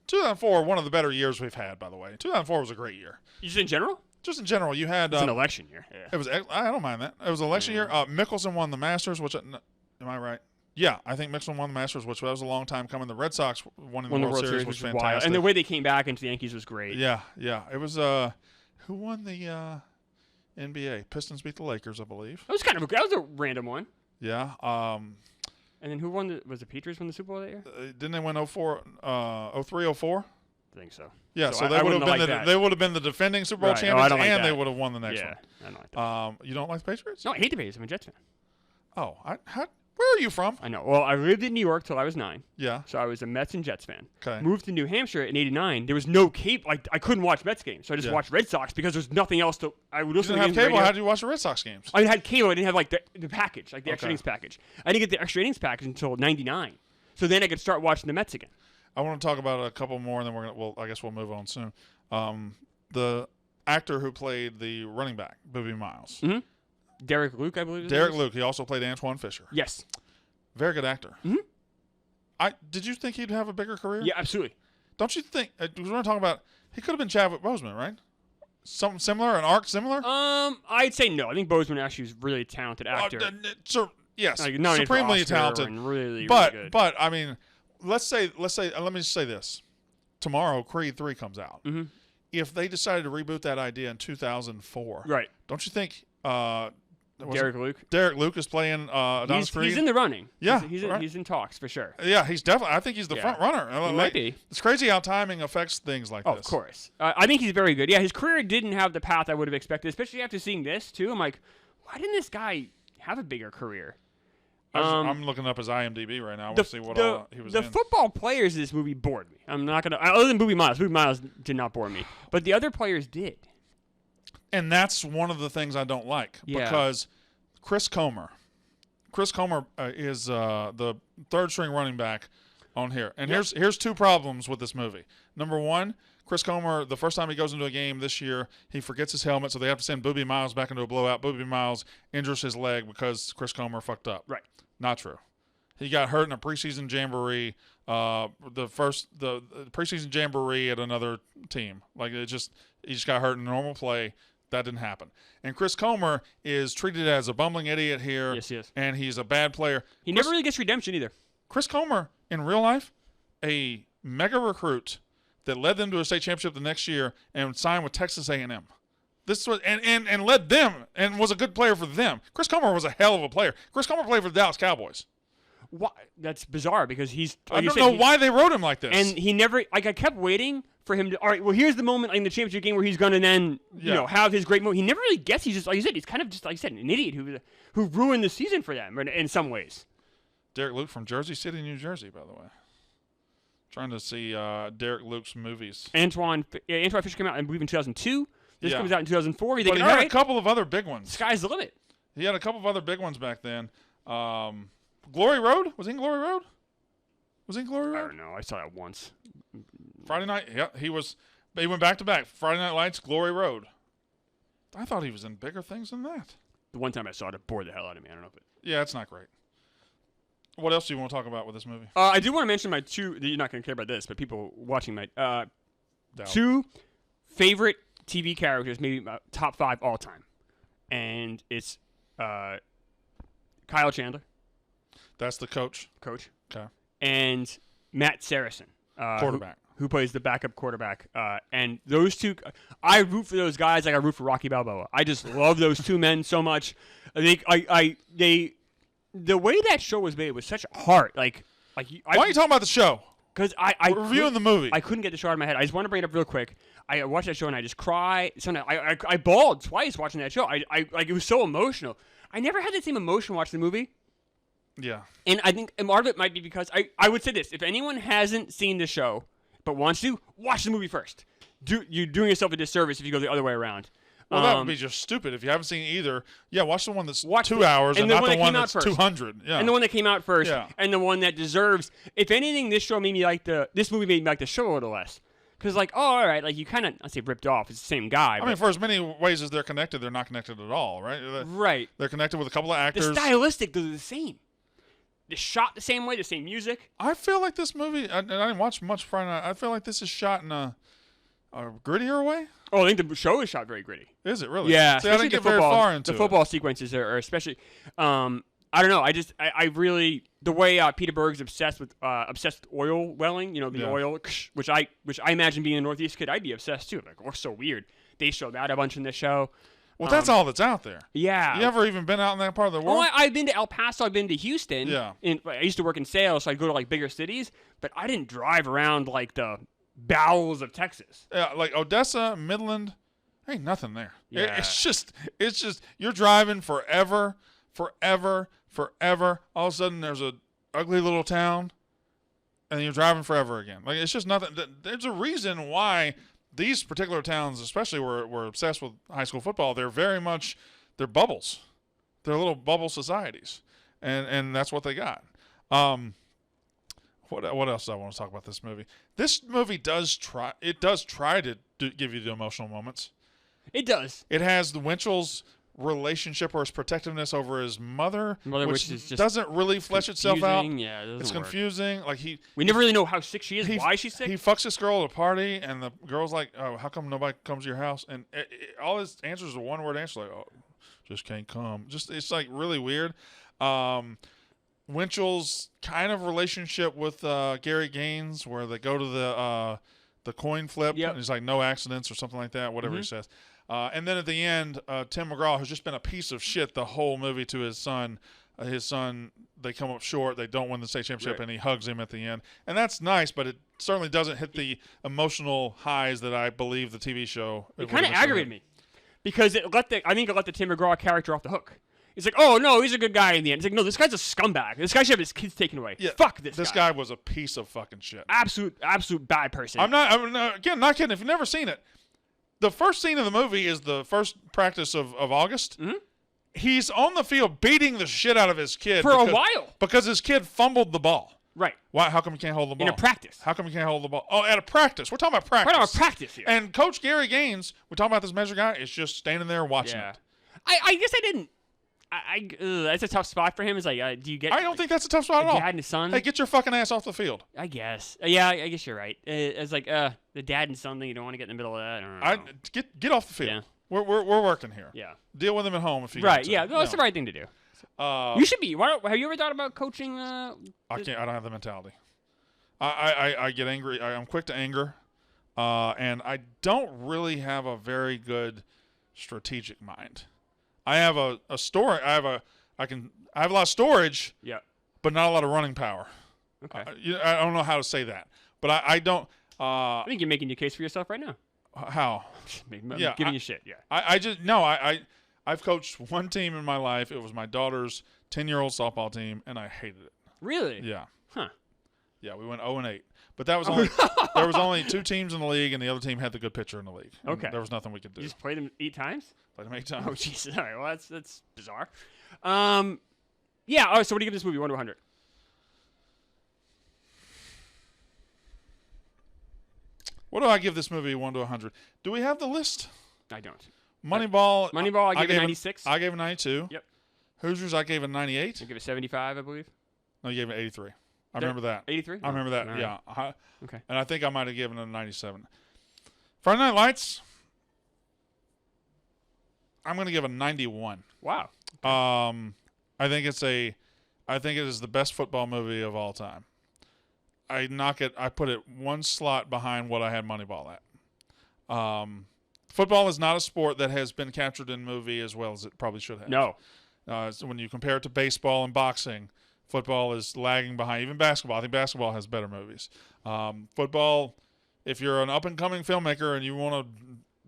Speaker 2: 2004, one of the better years we've had, by the way. 2004 was a great year.
Speaker 1: Just in general?
Speaker 2: Just in general, you had...
Speaker 1: It's an election year. Yeah.
Speaker 2: It was. I don't mind that. It was an election year. Mickelson won the Masters, which... am I right? Yeah, I think Mickelson won the Masters, which was a long time coming. The Red Sox won the World Series, which was fantastic.
Speaker 1: Wild. And the way they came back into the Yankees was great.
Speaker 2: Yeah. It was... who won the NBA? Pistons beat the Lakers, I believe.
Speaker 1: That was a random one.
Speaker 2: Yeah.
Speaker 1: And then who won? Was the Patriots win the Super Bowl that year?
Speaker 2: Didn't they win 03, 04?
Speaker 1: I think so.
Speaker 2: Yeah, so they would have been the defending Super Bowl champions, and they would have won the next one.
Speaker 1: I don't like that.
Speaker 2: You don't like the Patriots?
Speaker 1: No, I hate the Patriots. I'm a Jets fan.
Speaker 2: Oh, where are you from?
Speaker 1: I know. Well, I lived in New York till I was 9.
Speaker 2: Yeah.
Speaker 1: So I was a Mets and Jets fan.
Speaker 2: Okay.
Speaker 1: Moved to New Hampshire in '89. There was no cable. I couldn't watch Mets games, so I just watched Red Sox because there's nothing else to. I would listen to
Speaker 2: games. You didn't have cable. How did you watch the Red Sox games?
Speaker 1: I had cable. I didn't have the package, like the extra innings package. I didn't get the extra innings package until '99. So then I could start watching the Mets again.
Speaker 2: I want to talk about a couple more, and then I guess we'll move on soon. The actor who played the running back, Boobie Miles.
Speaker 1: Mm-hmm. Derek Luke, I believe.
Speaker 2: Derek Luke. He also played Antoine Fisher.
Speaker 1: Yes.
Speaker 2: Very good actor.
Speaker 1: Mm-hmm.
Speaker 2: Did you think he'd have a bigger career?
Speaker 1: Yeah, absolutely.
Speaker 2: Don't you think? We're talking about. He could have been Chadwick Boseman, right? Something similar, an arc similar.
Speaker 1: I'd say no. I think Boseman actually is a really talented actor.
Speaker 2: Yes,
Speaker 1: like,
Speaker 2: supremely talented,
Speaker 1: and really good.
Speaker 2: But I mean, let me just say this: tomorrow, Creed 3 comes out.
Speaker 1: Mm-hmm.
Speaker 2: If they decided to reboot that idea in 2004,
Speaker 1: right?
Speaker 2: Don't you think?
Speaker 1: Derek Luke
Speaker 2: is playing Adonis Creed.
Speaker 1: He's in the running.
Speaker 2: Yeah,
Speaker 1: he's in talks for sure.
Speaker 2: Yeah, he's definitely. I think he's the front runner.
Speaker 1: He might be.
Speaker 2: It's crazy how timing affects things like this.
Speaker 1: Of course. I think he's very good. Yeah, his career didn't have the path I would have expected, especially after seeing this too. I'm like, why didn't this guy have a bigger career?
Speaker 2: I'm looking up his IMDb right now. I want to see what all he was in.
Speaker 1: The football players in this movie bored me. I'm not gonna. Other than Boobie Miles. Boobie Miles did not bore me, but the other players did.
Speaker 2: And that's one of the things I don't like because Chris Klemmer is the third string running back on here. And here's two problems with this movie. Number one, Chris Klemmer, the first time he goes into a game this year, he forgets his helmet, so they have to send Boobie Miles back into a blowout. Boobie Miles injures his leg because Chris Klemmer fucked up.
Speaker 1: Right.
Speaker 2: Not true. He got hurt in a preseason jamboree, the preseason jamboree at another team. He just got hurt in normal play. That didn't happen. And Chris Klemmer is treated as a bumbling idiot here.
Speaker 1: Yes, he is.
Speaker 2: And he's a bad player.
Speaker 1: He never really gets redemption either.
Speaker 2: Chris Klemmer, in real life, a mega recruit that led them to a state championship the next year and signed with Texas A&M. This was and led them and was a good player for them. Chris Klemmer was a hell of a player. Chris Klemmer played for the Dallas Cowboys.
Speaker 1: Why? That's bizarre because he's.
Speaker 2: I don't know why they wrote him like this.
Speaker 1: And he never. I kept waiting for him to. All right. Well, here's the moment in the championship game where he's gonna then have his great moment. He never really gets. He's just like you said. He's kind of just like you said, an idiot who ruined the season for them in some ways.
Speaker 2: Derek Luke from Jersey City, New Jersey, by the way. Trying to see Derek Luke's movies.
Speaker 1: Antoine Fisher came out, I believe, in 2002. This comes out in 2004.
Speaker 2: But he had a couple of other big ones.
Speaker 1: Sky's the limit.
Speaker 2: He had a couple of other big ones back then. Glory Road? Was he in Glory Road? Was he in Glory Road?
Speaker 1: I don't know. I saw that once.
Speaker 2: Friday night? Yeah, he was. He went back to back. Friday Night Lights, Glory Road. I thought he was in bigger things than that.
Speaker 1: The one time I saw it, it bored the hell out of me. I don't know if it.
Speaker 2: Yeah, it's not great. What else do you want to talk about with this movie?
Speaker 1: I do want to mention my two. You're not going to care about this, but people watching my two favorite TV characters, maybe top 5 all time, and it's Kyle Chandler.
Speaker 2: That's the coach.
Speaker 1: Okay. And Matt Saracen,
Speaker 2: quarterback,
Speaker 1: who plays the backup quarterback. And those two, I root for those guys like I root for Rocky Balboa. I just love those two men so much. The way that show was made was such heart. Why
Speaker 2: are you talking about the show?
Speaker 1: Because
Speaker 2: we're reviewing the movie.
Speaker 1: I couldn't get the show out of my head. I just want to bring it up real quick. I watched that show and I just cry. Sometimes I bawled twice watching that show. It was so emotional. I never had the same emotion watching the movie.
Speaker 2: Yeah.
Speaker 1: And I think part of it might be because I would say this: if anyone hasn't seen the show but wants to, watch the movie first. You're doing yourself a disservice if you go the other way around.
Speaker 2: Well, that would be just stupid. If you haven't seen either, watch the one that's 2 hours and not the one that's 200. Yeah.
Speaker 1: And the one that came out first, and the one that deserves. If anything, this movie made me like the show a little less. Because all right, you kind of, I say ripped off. It's the same guy.
Speaker 2: I mean, for as many ways as they're connected, they're not connected at all, right?
Speaker 1: Right.
Speaker 2: They're connected with a couple of actors.
Speaker 1: The stylistic, they're the same. They're shot the same way, the same music.
Speaker 2: I feel like this movie, and I didn't watch much Friday night, I feel like this is shot in a grittier way.
Speaker 1: Oh, I think the show is shot very gritty.
Speaker 2: Is it really?
Speaker 1: Yeah.
Speaker 2: See, I didn't get very far into
Speaker 1: the football sequences are especially. I don't know. I really the way Peter Berg's obsessed with oil welling. The oil, which I imagine being a Northeast kid, I'd be obsessed too. So weird. They show that a bunch in this show.
Speaker 2: Well, that's all that's out there.
Speaker 1: Yeah.
Speaker 2: You ever even been out in that part of the world?
Speaker 1: Oh, I've been to El Paso. I've been to Houston.
Speaker 2: Yeah.
Speaker 1: I used to work in sales, so I'd go to bigger cities, but I didn't drive around the bowels of Texas.
Speaker 2: Yeah, like Odessa, Midland, ain't nothing there.
Speaker 1: Yeah.
Speaker 2: It's just you're driving forever. All of a sudden, there's a ugly little town, and you're driving forever again. It's just nothing. There's a reason why these particular towns, especially we're obsessed with high school football. They're very much they're bubbles. They're little bubble societies, and that's what they got. What else do I want to talk about this movie? This movie does try to give you the emotional moments.
Speaker 1: It does.
Speaker 2: It has the Winchell's relationship or his protectiveness over his mother which is just doesn't really flesh itself out.
Speaker 1: Yeah,
Speaker 2: it's confusing.
Speaker 1: We never really know how sick she is, why she's sick.
Speaker 2: He fucks this girl at a party, and the girl's like, "Oh, how come nobody comes to your house?" And all his answers are one-word answers, like, "Oh, just can't come." It's really weird. Winchell's kind of relationship with Gary Gaines, where they go to the coin flip, and he's like, "No accidents" or something like that, whatever he says. And then at the end, Tim McGraw has just been a piece of shit the whole movie to his son. They come up short. They don't win the state championship, and he hugs him at the end. And that's nice, but it certainly doesn't hit the emotional highs that I believe the TV show.
Speaker 1: It kind of aggravated me because I think it let the Tim McGraw character off the hook. It's like, oh, no, he's a good guy in the end. It's like, no, this guy's a scumbag. This guy should have his kids taken away.
Speaker 2: Yeah,
Speaker 1: fuck this guy.
Speaker 2: This guy was a piece of fucking shit.
Speaker 1: Absolute bad person.
Speaker 2: I'm not kidding. If you've never seen it, the first scene of the movie is the first practice of August.
Speaker 1: Mm-hmm.
Speaker 2: He's on the field beating the shit out of his kid.
Speaker 1: For a while.
Speaker 2: Because his kid fumbled the ball.
Speaker 1: Right.
Speaker 2: Why? How come he can't hold the ball?
Speaker 1: In a practice.
Speaker 2: How come he can't hold the ball? Oh, at a practice. We're talking about practice.
Speaker 1: We're talking about practice here.
Speaker 2: And Coach Gary Gaines, we're talking about this measure guy, is just standing there watching it.
Speaker 1: I guess I didn't. That's a tough spot for him. It's like, do you get?
Speaker 2: I don't think that's a tough spot at all.
Speaker 1: Dad and his son.
Speaker 2: Hey, get your fucking ass off the field.
Speaker 1: I guess. Yeah, I guess you're right. It's like the dad and son thing. You don't want to get in the middle of that. I don't know.
Speaker 2: Get off the field.
Speaker 1: Yeah.
Speaker 2: We're working here.
Speaker 1: Yeah.
Speaker 2: Deal with him at home if you
Speaker 1: right.
Speaker 2: got to.
Speaker 1: Yeah. No, that's the right thing to do. You should be. Have you ever thought about coaching?
Speaker 2: I can't. I don't have the mentality. I get angry. I'm quick to anger, and I don't really have a very good strategic mind. I have a store. I have a lot of storage. Yeah. But not a lot of running power.
Speaker 1: Okay.
Speaker 2: I don't know how to say that, but I don't.
Speaker 1: I think you're making your case for yourself right now.
Speaker 2: How?
Speaker 1: Yeah. Giving you shit. Yeah.
Speaker 2: I've coached one team in my life. It was my daughter's 10-year-old softball team, and I hated it.
Speaker 1: Really?
Speaker 2: Yeah.
Speaker 1: Huh.
Speaker 2: Yeah, we went 0-8. But that was only there was only 2 teams in the league, and the other team had the good pitcher in the league.
Speaker 1: Okay.
Speaker 2: There was nothing we could do.
Speaker 1: You just played them 8 times?
Speaker 2: Played them 8 times.
Speaker 1: Oh, Jesus. All right. Well, that's bizarre. Yeah. Oh, so what do you give this movie? 1 to 100?
Speaker 2: What do I give this movie 1 to 100? Do we have the list?
Speaker 1: I don't.
Speaker 2: Moneyball.
Speaker 1: I gave it 96.
Speaker 2: I gave it 92.
Speaker 1: Yep.
Speaker 2: Hoosiers, I gave it 98.
Speaker 1: I give it 75, I believe.
Speaker 2: No, you gave it 83. I remember that.
Speaker 1: 83?
Speaker 2: I remember that.
Speaker 1: Right.
Speaker 2: Yeah.
Speaker 1: Okay.
Speaker 2: And I think I might have given it a 97. Friday Night Lights. I'm going to give a 91.
Speaker 1: Wow.
Speaker 2: I think it is the best football movie of all time. I put it one slot behind what I had Moneyball at. Football is not a sport that has been captured in movie as well as it probably should have.
Speaker 1: No.
Speaker 2: So when you compare it to baseball and boxing, football is lagging behind. Even basketball. I think basketball has better movies. Football, if you're an up-and-coming filmmaker and you want to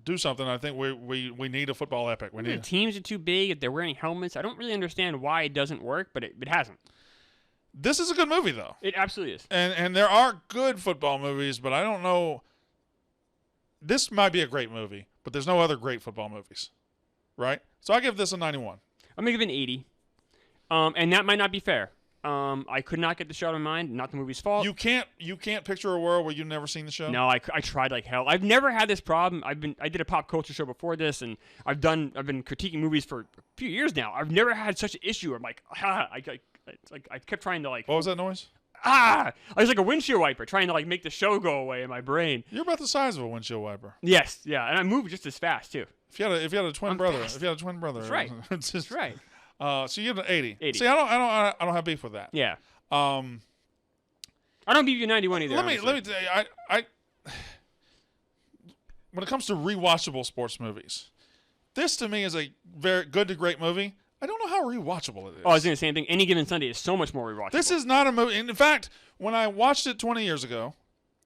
Speaker 2: do something, I think we need a football epic.
Speaker 1: The teams are too big. If they're wearing helmets, I don't really understand why it doesn't work, but it hasn't.
Speaker 2: This is a good movie, though.
Speaker 1: It absolutely is.
Speaker 2: And there are good football movies, but I don't know. This might be a great movie, but there's no other great football movies, right? So I give this a 91.
Speaker 1: I'm going to give it an 80. And that might not be fair. I could not get the show out of my mind. Not the movie's fault.
Speaker 2: You can't picture a world where you've never seen the show?
Speaker 1: No, I tried like hell. I've never had this problem. I did a pop culture show before this, and I've been critiquing movies for a few years now. I've never had such an issue. I'm like, I kept trying to like.
Speaker 2: What was that noise?
Speaker 1: I was like a windshield wiper trying to like make the show go away in my brain.
Speaker 2: You're about the size of a windshield wiper.
Speaker 1: Yes, yeah, and I move just as fast too.
Speaker 2: If you had a twin brother,
Speaker 1: fast.
Speaker 2: That's right.
Speaker 1: That's right.
Speaker 2: So you give it an 80.
Speaker 1: 80.
Speaker 2: See, I don't have beef with that.
Speaker 1: Yeah. I don't give you 91 either.
Speaker 2: Let me tell you, I when it comes to rewatchable sports movies, this to me is a very good to great movie. I don't know how rewatchable it is.
Speaker 1: Oh, I was doing the same thing. Any Given Sunday is so much more rewatchable.
Speaker 2: This is not a movie. In fact, when I watched it 20 years ago,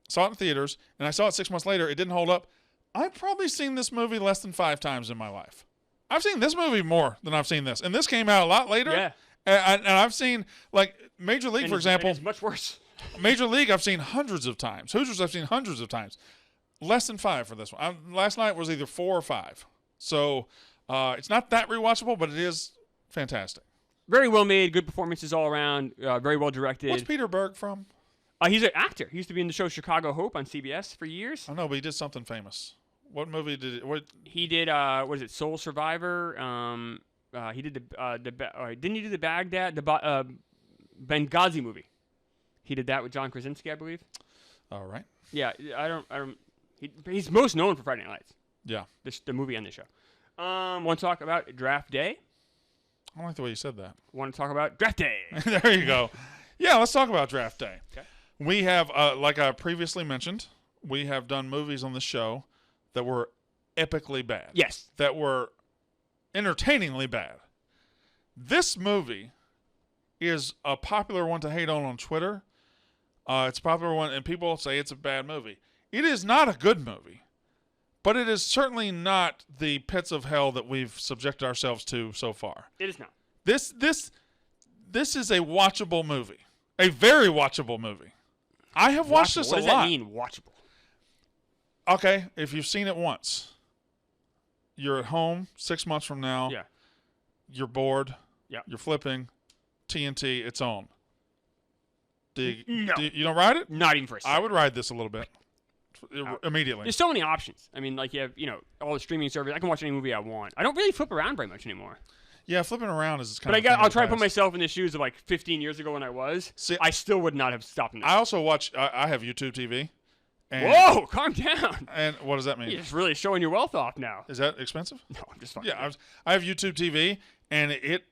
Speaker 2: saw it in theaters, and I saw it 6 months later, it didn't hold up. I've probably seen this movie less than 5 times in my life. I've seen this movie more than I've seen this. And this came out a lot later.
Speaker 1: Yeah.
Speaker 2: And I've seen, like, Major League, for example.
Speaker 1: It's much worse.
Speaker 2: Major League I've seen hundreds of times. Hoosiers I've seen hundreds of times. Less than 5 for this one. Last night was either 4 or 5. So it's not that rewatchable, but it is fantastic.
Speaker 1: Very well made, good performances all around, very well directed.
Speaker 2: What's Peter Berg from?
Speaker 1: He's an actor. He used to be in the show Chicago Hope on CBS for years.
Speaker 2: I know, but he did something famous. What movie did it?
Speaker 1: He did, what is it, Soul Survivor? He did didn't he do the Baghdad, the Benghazi movie? He did that with John Krasinski, I believe.
Speaker 2: All right.
Speaker 1: Yeah, he's most known for Friday Night Lights.
Speaker 2: Yeah.
Speaker 1: The movie and the show. Want to talk about Draft Day?
Speaker 2: I don't like the way you said that.
Speaker 1: Want to talk about Draft Day?
Speaker 2: There you go. Yeah, let's talk about Draft Day.
Speaker 1: Okay.
Speaker 2: We have, like I previously mentioned, we have done movies on the show that were epically bad.
Speaker 1: Yes.
Speaker 2: That were entertainingly bad. This movie is a popular one to hate on Twitter. It's a popular one, and people say it's a bad movie. It is not a good movie, but it is certainly not the pits of hell that we've subjected ourselves to so far.
Speaker 1: It is not.
Speaker 2: This is a watchable movie, a very watchable movie. I have watched this a lot.
Speaker 1: What does that mean, watchable?
Speaker 2: Okay, if you've seen it once, you're at home 6 months from now.
Speaker 1: Yeah.
Speaker 2: You're bored.
Speaker 1: Yeah.
Speaker 2: You're flipping TNT. It's on.
Speaker 1: No.
Speaker 2: You don't ride it?
Speaker 1: Not even for a second.
Speaker 2: I would ride this a little bit. Immediately.
Speaker 1: There's so many options. I mean, like you have, all the streaming services. I can watch any movie I want. I don't really flip around very much anymore.
Speaker 2: Yeah, flipping around is kind of.
Speaker 1: But I'll try to put myself in the shoes of like 15 years ago when I was.
Speaker 2: See,
Speaker 1: I still would not have stopped.
Speaker 2: I also watch. I have YouTube TV, And,
Speaker 1: whoa, calm down.
Speaker 2: And what does that mean?
Speaker 1: You're just really showing your wealth off now.
Speaker 2: Is that expensive?
Speaker 1: No, I'm just fucking.
Speaker 2: Yeah, I have YouTube TV, and it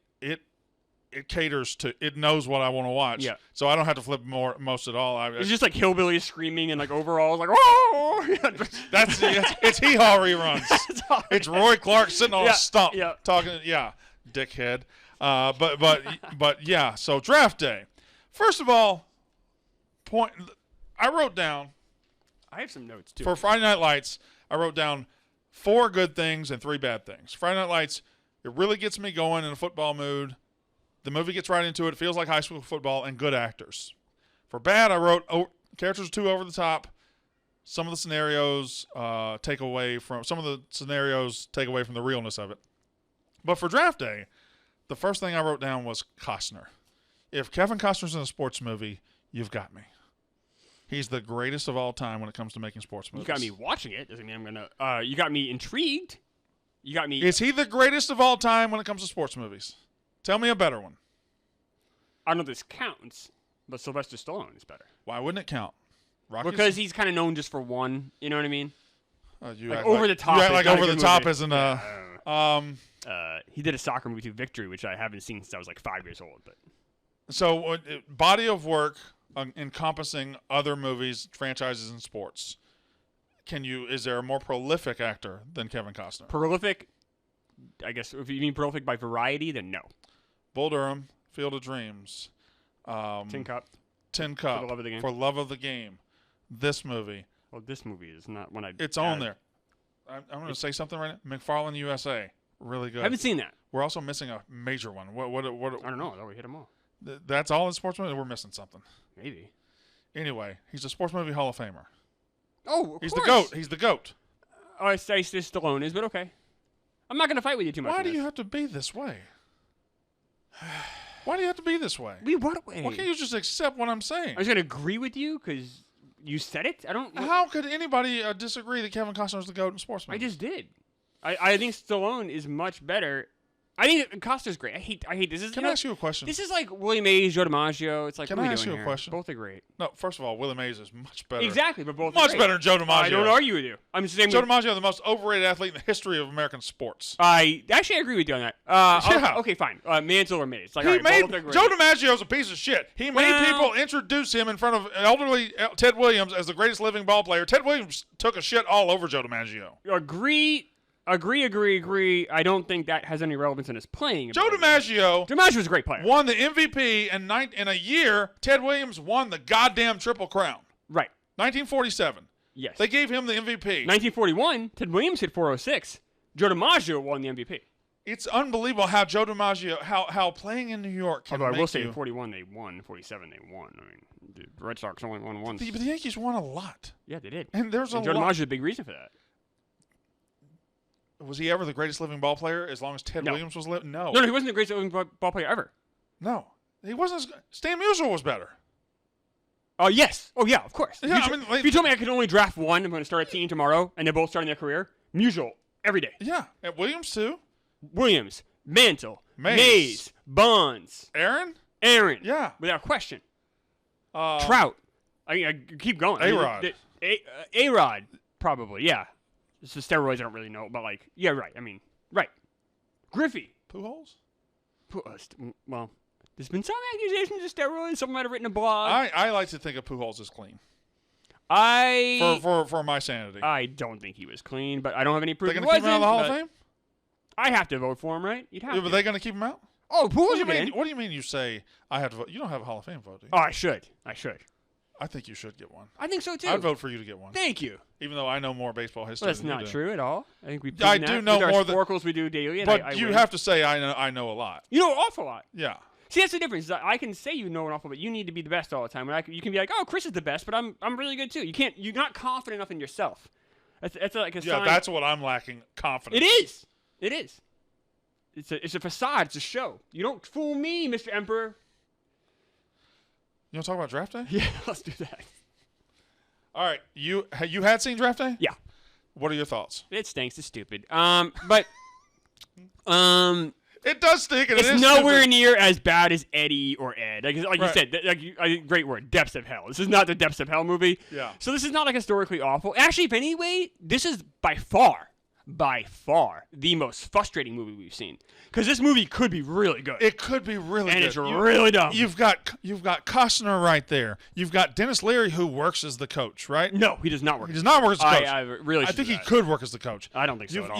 Speaker 2: caters to, it knows what I want to watch.
Speaker 1: Yeah.
Speaker 2: So I don't have to flip most at all.
Speaker 1: It's just like hillbillies screaming and like overalls, like whoa.
Speaker 2: It's hee haw reruns. It's Roy Clark sitting on a stump talking. Yeah, dickhead. But yeah. So draft day. First of all, I wrote down.
Speaker 1: I have some notes too.
Speaker 2: For Friday Night Lights, I wrote down 4 good things and 3 bad things. Friday Night Lights, it really gets me going in a football mood. The movie gets right into it. It feels like high school football and good actors. For bad, I wrote characters are too over the top. Some of the scenarios take away from the realness of it. But for draft day, the first thing I wrote down was Costner. If Kevin Costner's in a sports movie, you've got me. He's the greatest of all time when it comes to making sports movies.
Speaker 1: You got me watching it. Doesn't mean I'm gonna. You got me intrigued. You got me.
Speaker 2: Is he the greatest of all time when it comes to sports movies? Tell me a better one.
Speaker 1: I don't know if this counts, but Sylvester Stallone is better.
Speaker 2: Why wouldn't it count? Rocky's?
Speaker 1: Because he's kind of known just for one. You know what I mean?
Speaker 2: Like
Speaker 1: over the top.
Speaker 2: You act like Over the Top isn't a.
Speaker 1: He did a soccer movie too, Victory, which I haven't seen since I was like 5 years old. But
Speaker 2: so body of work encompassing other movies, franchises, and sports. Is there a more prolific actor than Kevin Costner?
Speaker 1: Prolific? I guess if you mean prolific by variety, then no.
Speaker 2: Bull Durham, Field of Dreams,
Speaker 1: Tin Cup,
Speaker 2: For the Love of the Game. For Love of the Game. This movie.
Speaker 1: Well, this movie is not one I.
Speaker 2: It's on there. I'm going to say something right now. McFarlane USA, really good.
Speaker 1: I haven't seen that.
Speaker 2: We're also missing a major one. What?
Speaker 1: I don't know. I thought we hit them all.
Speaker 2: That's all in sports movie. We're missing something.
Speaker 1: Maybe.
Speaker 2: Anyway, he's a sports movie Hall of Famer.
Speaker 1: Oh,
Speaker 2: he's the GOAT. He's the GOAT.
Speaker 1: Oh, I say Stallone is, but okay. I'm not going to fight with you too much.
Speaker 2: Why do you have to be this way? Why do you have to be this way?
Speaker 1: What way?
Speaker 2: Why can't you just accept what I'm saying?
Speaker 1: I was going to agree with you because you said it. I don't.
Speaker 2: How could anybody disagree that Kevin Costner is the GOAT in sports movies?
Speaker 1: I just did. I think Stallone is much better. I think Costner's great. I hate this.
Speaker 2: Can I ask you a question?
Speaker 1: This is like William Mays, Joe DiMaggio. It's like,
Speaker 2: can
Speaker 1: what
Speaker 2: I
Speaker 1: ask
Speaker 2: you a question?
Speaker 1: Both are great.
Speaker 2: No, first of all, William Mays is much better.
Speaker 1: Exactly, but both
Speaker 2: much
Speaker 1: are
Speaker 2: better than Joe DiMaggio.
Speaker 1: I don't argue with you. I'm just saying.
Speaker 2: Joe DiMaggio, the most overrated athlete in the history of American sports.
Speaker 1: I actually agree with you on that.
Speaker 2: Yeah.
Speaker 1: Okay, fine. Mantle or Mays. Like,
Speaker 2: Joe
Speaker 1: Joe
Speaker 2: DiMaggio's a piece of shit. He made people introduce him in front of elderly Ted Williams as the greatest living ball player. Ted Williams took a shit all over Joe DiMaggio.
Speaker 1: Agree. I don't think that has any relevance in his playing.
Speaker 2: Joe DiMaggio
Speaker 1: was a great player.
Speaker 2: Won the MVP in a year. Ted Williams won the goddamn Triple Crown.
Speaker 1: Right.
Speaker 2: 1947.
Speaker 1: Yes.
Speaker 2: They gave him the MVP.
Speaker 1: 1941, Ted Williams hit 406. Joe DiMaggio won the MVP.
Speaker 2: It's unbelievable how Joe DiMaggio, how playing in New York can
Speaker 1: Although I will say in 41 they won, 47 they won. I mean, the Red Sox only won once.
Speaker 2: But the Yankees won a lot.
Speaker 1: Yeah, they did.
Speaker 2: And there's
Speaker 1: Joe DiMaggio's a big reason for that.
Speaker 2: Was he ever the greatest living ball player as long as Ted Williams was living? No.
Speaker 1: No, he wasn't the greatest living ball player ever.
Speaker 2: No. He wasn't. Stan Musial was better.
Speaker 1: Oh, yes. Oh, yeah, of course.
Speaker 2: Yeah,
Speaker 1: if you told me I could only draft one, I'm going to start a team tomorrow, and they're both starting their career, Musial, every day.
Speaker 2: Yeah. And Williams, too.
Speaker 1: Williams, Mantle, Mays, Bonds.
Speaker 2: Aaron?
Speaker 1: Yeah. Without question. Trout. I keep going.
Speaker 2: A-Rod.
Speaker 1: A-Rod, probably, yeah. It's the steroids I don't really know, but like, yeah, right. I mean, right. Griffey.
Speaker 2: Pujols?
Speaker 1: Well, there's been some accusations of steroids. Someone might have written a blog.
Speaker 2: I like to think of Pujols as clean. For my sanity.
Speaker 1: I don't think he was clean, but I don't have any proof.
Speaker 2: They're going to keep him out of the Hall of Fame?
Speaker 1: I have to vote for him, right? You'd have to.
Speaker 2: But they're going to keep him out?
Speaker 1: Oh, Pujols.
Speaker 2: What do you mean you say I have to vote? You don't have a Hall of Fame vote, do you?
Speaker 1: Oh, I should.
Speaker 2: I think you should get one.
Speaker 1: I think so too.
Speaker 2: I'd vote for you to get one.
Speaker 1: Thank you.
Speaker 2: Even though I know more baseball history.
Speaker 1: Well, that's not true at all. I think we.
Speaker 2: I do know more than
Speaker 1: Sporkles we do daily.
Speaker 2: But you have to say I know a lot.
Speaker 1: You know an awful lot.
Speaker 2: Yeah.
Speaker 1: See, that's the difference. I can say you know an awful lot. You need to be the best all the time. You can be like, oh, Chris is the best, but I'm really good too. You're not confident enough in yourself. That's like a sign.
Speaker 2: Yeah, that's what I'm lacking. Confidence.
Speaker 1: It is. It's a facade. It's a show. You don't fool me, Mr. Emperor.
Speaker 2: You want to talk about draft day?
Speaker 1: Yeah, let's do that.
Speaker 2: All right, you had seen draft day?
Speaker 1: Yeah.
Speaker 2: What are your thoughts?
Speaker 1: It stinks. It's stupid. But
Speaker 2: It does stink. And
Speaker 1: it's nowhere near as bad as Eddie or Ed. Like you said, great word, depths of hell. This is not the depths of hell movie.
Speaker 2: Yeah.
Speaker 1: So this is not like historically awful. Actually, if anyway, this is by far the most frustrating movie we've seen. Because this movie could be really good.
Speaker 2: It could be really good.
Speaker 1: And it's really dumb.
Speaker 2: You've got Costner right there. You've got Dennis Leary, who works as the coach, right?
Speaker 1: No, he does not work.
Speaker 2: He does not work as the coach.
Speaker 1: I
Speaker 2: think he could work as the coach.
Speaker 1: I don't think so at all.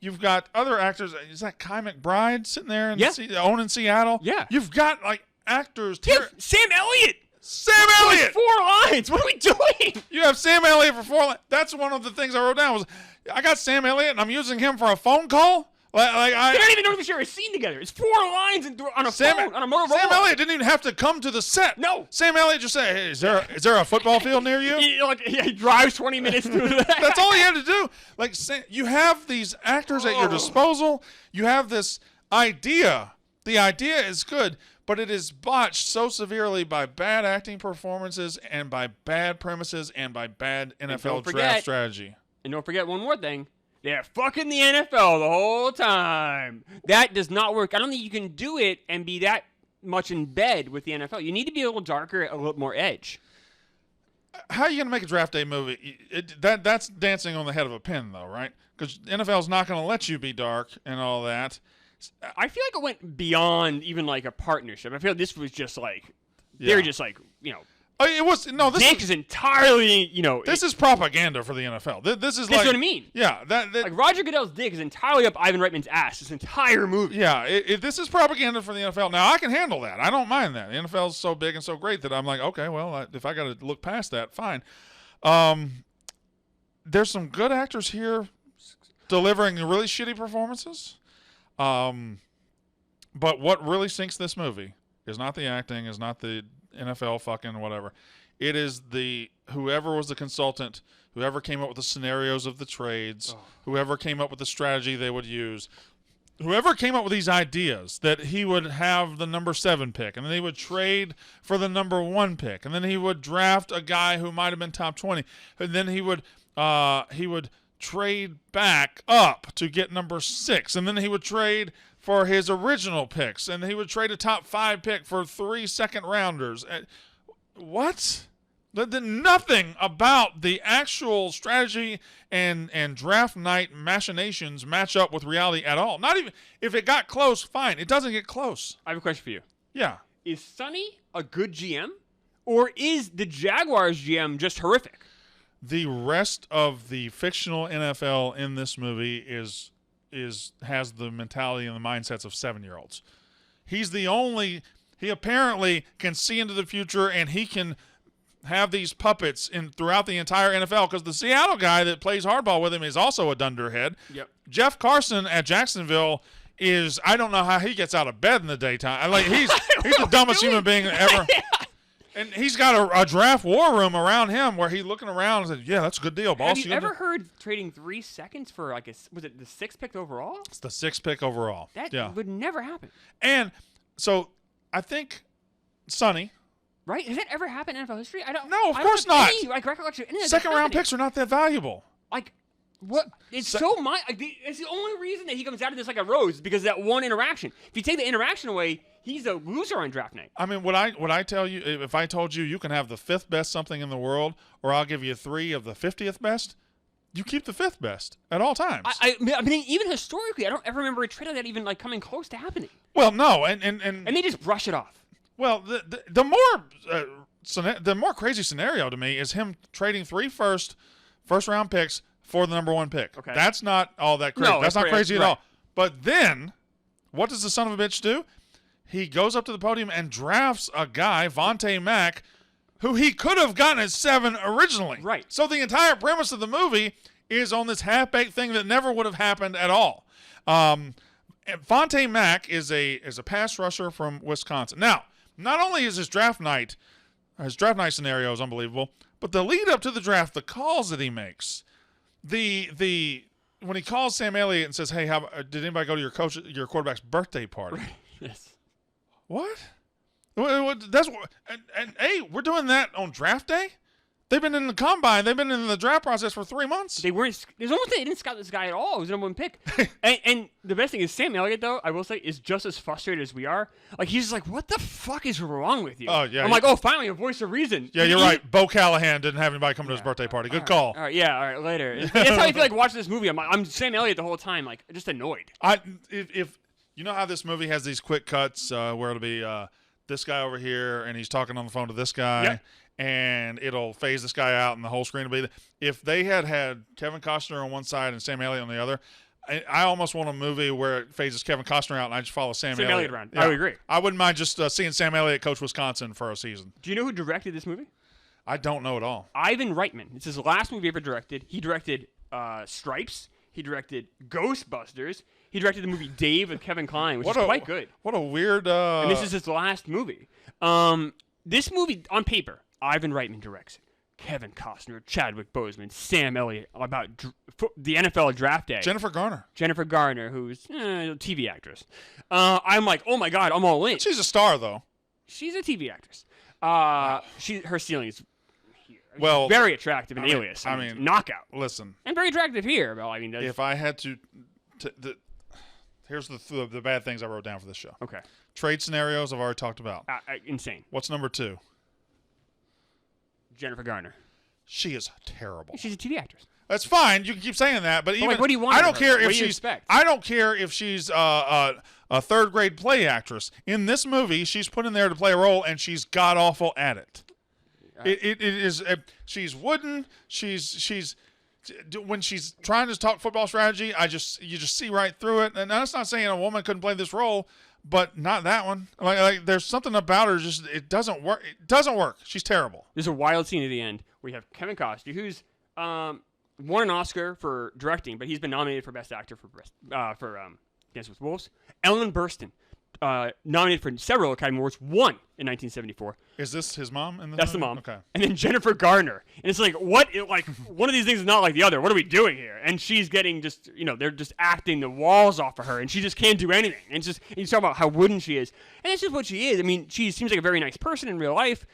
Speaker 2: You've got other actors. Is that Kai McBride sitting there owning Seattle?
Speaker 1: Yeah.
Speaker 2: You've got like actors.
Speaker 1: Sam Elliott.
Speaker 2: Sam Elliott.
Speaker 1: 4 lines. What are we doing?
Speaker 2: You have Sam Elliott for 4 lines. That's one of the things I wrote down was I got Sam Elliott and I'm using him for a phone call.
Speaker 1: They don't even know if they share a scene together. It's 4 lines on a phone, on a Motorola.
Speaker 2: Sam Elliott didn't even have to come to the set.
Speaker 1: No.
Speaker 2: Sam Elliott just said, "Hey, is there a football field near you?"
Speaker 1: He drives 20 minutes to that.
Speaker 2: That's all he had to do. Like, you have these actors at your disposal. You have this idea. The idea is good, but it is botched so severely by bad acting performances and by bad premises and by bad NFL draft strategy.
Speaker 1: And don't forget one more thing. They're fucking the NFL the whole time. That does not work. I don't think you can do it and be that much in bed with the NFL. You need to be a little darker, a little more edge.
Speaker 2: How are you going to make a draft day movie? That's dancing on the head of a pin, though, right? Because NFL's not going to let you be dark and all that.
Speaker 1: I feel like it went beyond even like a partnership. I feel like this was just like, they're just like,
Speaker 2: it was
Speaker 1: Dick is entirely,
Speaker 2: This is propaganda for the NFL. This is
Speaker 1: that's what I mean.
Speaker 2: Yeah,
Speaker 1: like Roger Goodell's dick is entirely up Ivan Reitman's ass. This entire movie.
Speaker 2: Yeah, this is propaganda for the NFL. Now I can handle that. I don't mind that. The NFL is so big and so great that I'm like, okay, well, if I got to look past that, fine. There's some good actors here delivering really shitty performances. But what really sinks this movie is not the acting, is not the NFL fucking whatever. It is whoever was the consultant, whoever came up with the scenarios of the trades, whoever came up with the strategy they would use, whoever came up with these ideas that he would have the number 7 pick, and then he would trade for the number 1 pick, and then he would draft a guy who might have been top 20, and then he would trade back up to get number 6, and then he would trade for his original picks, and he would trade a top 5 pick for 3 second-rounders. What? Nothing about the actual strategy and draft night machinations match up with reality at all. Not even if it got close, fine. It doesn't get close.
Speaker 1: I have a question for you.
Speaker 2: Yeah.
Speaker 1: Is Sonny a good GM, or is the Jaguars GM just horrific?
Speaker 2: The rest of the fictional NFL in this movie has the mentality and the mindsets of 7-year-olds. He apparently can see into the future, and he can have these puppets throughout the entire NFL, because the Seattle guy that plays hardball with him is also a dunderhead.
Speaker 1: Yep.
Speaker 2: Jeff Carson at Jacksonville I don't know how he gets out of bed in the daytime. He's the dumbest human being ever. And he's got a draft war room around him where he's looking around and said, yeah, that's a good deal, boss.
Speaker 1: Have you ever heard trading 3 seconds for was it the 6th pick overall?
Speaker 2: It's the 6th pick overall.
Speaker 1: That would never happen.
Speaker 2: And so I think Sonny.
Speaker 1: Right? Has that ever happened in NFL history?
Speaker 2: No, of course not.
Speaker 1: Recollection.
Speaker 2: Second-round picks are not that valuable.
Speaker 1: Like, what? It's it's the only reason that he comes out of this like a rose, because that one interaction. If you take the interaction away, he's a loser on draft night.
Speaker 2: I mean, would I tell you, if I told you can have the 5th best something in the world, or I'll give you 3 of the 50th best, you keep the 5th best at all times.
Speaker 1: I mean, even historically, I don't ever remember a trade like that even like coming close to happening.
Speaker 2: Well, no, and
Speaker 1: they just brush it off.
Speaker 2: Well, the more crazy scenario to me is him trading 3 first round picks for the number 1 pick.
Speaker 1: Okay.
Speaker 2: That's not all that crazy.
Speaker 1: No,
Speaker 2: that's not crazy at
Speaker 1: right.
Speaker 2: all. But then, what does the son of a bitch do? He goes up to the podium and drafts a guy, Vontae Mack, who he could have gotten at 7 originally.
Speaker 1: Right.
Speaker 2: So the entire premise of the movie is on this half-baked thing that never would have happened at all. Vontae Mack is a pass rusher from Wisconsin. Now, not only is his draft night scenario is unbelievable, but the lead up to the draft, the calls that he makes, when he calls Sam Elliott and says, "Hey, did anybody go to your quarterback's birthday party?"
Speaker 1: Right. Yes.
Speaker 2: What? We're doing that on draft day? They've been in the combine. They've been in the draft process for 3 months.
Speaker 1: They weren't. There's almost they didn't scout this guy at all. It was the #1 pick. and the best thing is Sam Elliott, though, I will say, is just as frustrated as we are. Like, he's just like, what the fuck is wrong with you?
Speaker 2: Oh, yeah.
Speaker 1: I'm like, oh, finally, a voice of reason.
Speaker 2: Yeah, you're right. Bo Callahan didn't have anybody come to his birthday party. Good call.
Speaker 1: All right, later. That's how I feel like watching this movie. I'm Sam Elliott the whole time, like, just annoyed.
Speaker 2: If you know how this movie has these quick cuts where it'll be this guy over here and he's talking on the phone to this guy.
Speaker 1: Yep.
Speaker 2: And it'll phase this guy out, and the whole screen will be. If they had Kevin Costner on one side and Sam Elliott on the other, I almost want a movie where it phases Kevin Costner out, and I just follow Sam Elliott
Speaker 1: around.
Speaker 2: Yeah.
Speaker 1: I would agree.
Speaker 2: I wouldn't mind just seeing Sam Elliott coach Wisconsin for a season.
Speaker 1: Do you know who directed this movie?
Speaker 2: I don't know at all.
Speaker 1: Ivan Reitman. It's his last movie ever directed. He directed Stripes. He directed Ghostbusters. He directed the movie Dave with Kevin Kline, which is quite good.
Speaker 2: What a weird.
Speaker 1: And this is his last movie. This movie, on paper, Ivan Reitman directs it. Kevin Costner, Chadwick Boseman, Sam Elliott, about the NFL draft day.
Speaker 2: Jennifer Garner,
Speaker 1: who's a TV actress. I'm like, oh my God, I'm all in.
Speaker 2: She's a star, though.
Speaker 1: She's a TV actress. Her ceiling is very attractive in Alias. I mean, knockout.
Speaker 2: Listen.
Speaker 1: And very attractive here. Well, I mean,
Speaker 2: if I had to here's the bad things I wrote down for this show.
Speaker 1: Okay.
Speaker 2: Trade scenarios I've already talked about.
Speaker 1: Insane.
Speaker 2: What's number 2?
Speaker 1: Jennifer Garner.
Speaker 2: She is terrible.
Speaker 1: She's a TV actress.
Speaker 2: That's fine. You can keep saying that, but even
Speaker 1: what do you want?
Speaker 2: I don't care if
Speaker 1: she's.
Speaker 2: I don't care if she's a third-grade play actress. In this movie, she's put in there to play a role, and she's god awful at it. It is. She's wooden. She's when she's trying to talk football strategy. You just see right through it. And that's not saying a woman couldn't play this role, but not that one. Like there's something about her. Just it doesn't work. It doesn't work. She's terrible.
Speaker 1: There's a wild scene at the end. We have Kevin Costner, who's won an Oscar for directing, but he's been nominated for Best Actor for Dance with Wolves. Ellen Burstyn, nominated for several Academy Awards, won in 1974.
Speaker 2: Is this his mom? In
Speaker 1: That's
Speaker 2: movie?
Speaker 1: the mom.
Speaker 2: Okay.
Speaker 1: And then Jennifer Garner, and it's like, what? One of these things is not like the other. What are we doing here? And she's getting just, they're just acting the walls off of her, and she just can't do anything. And you talk about how wooden she is, and it's just what she is. I mean, she seems like a very nice person in real life.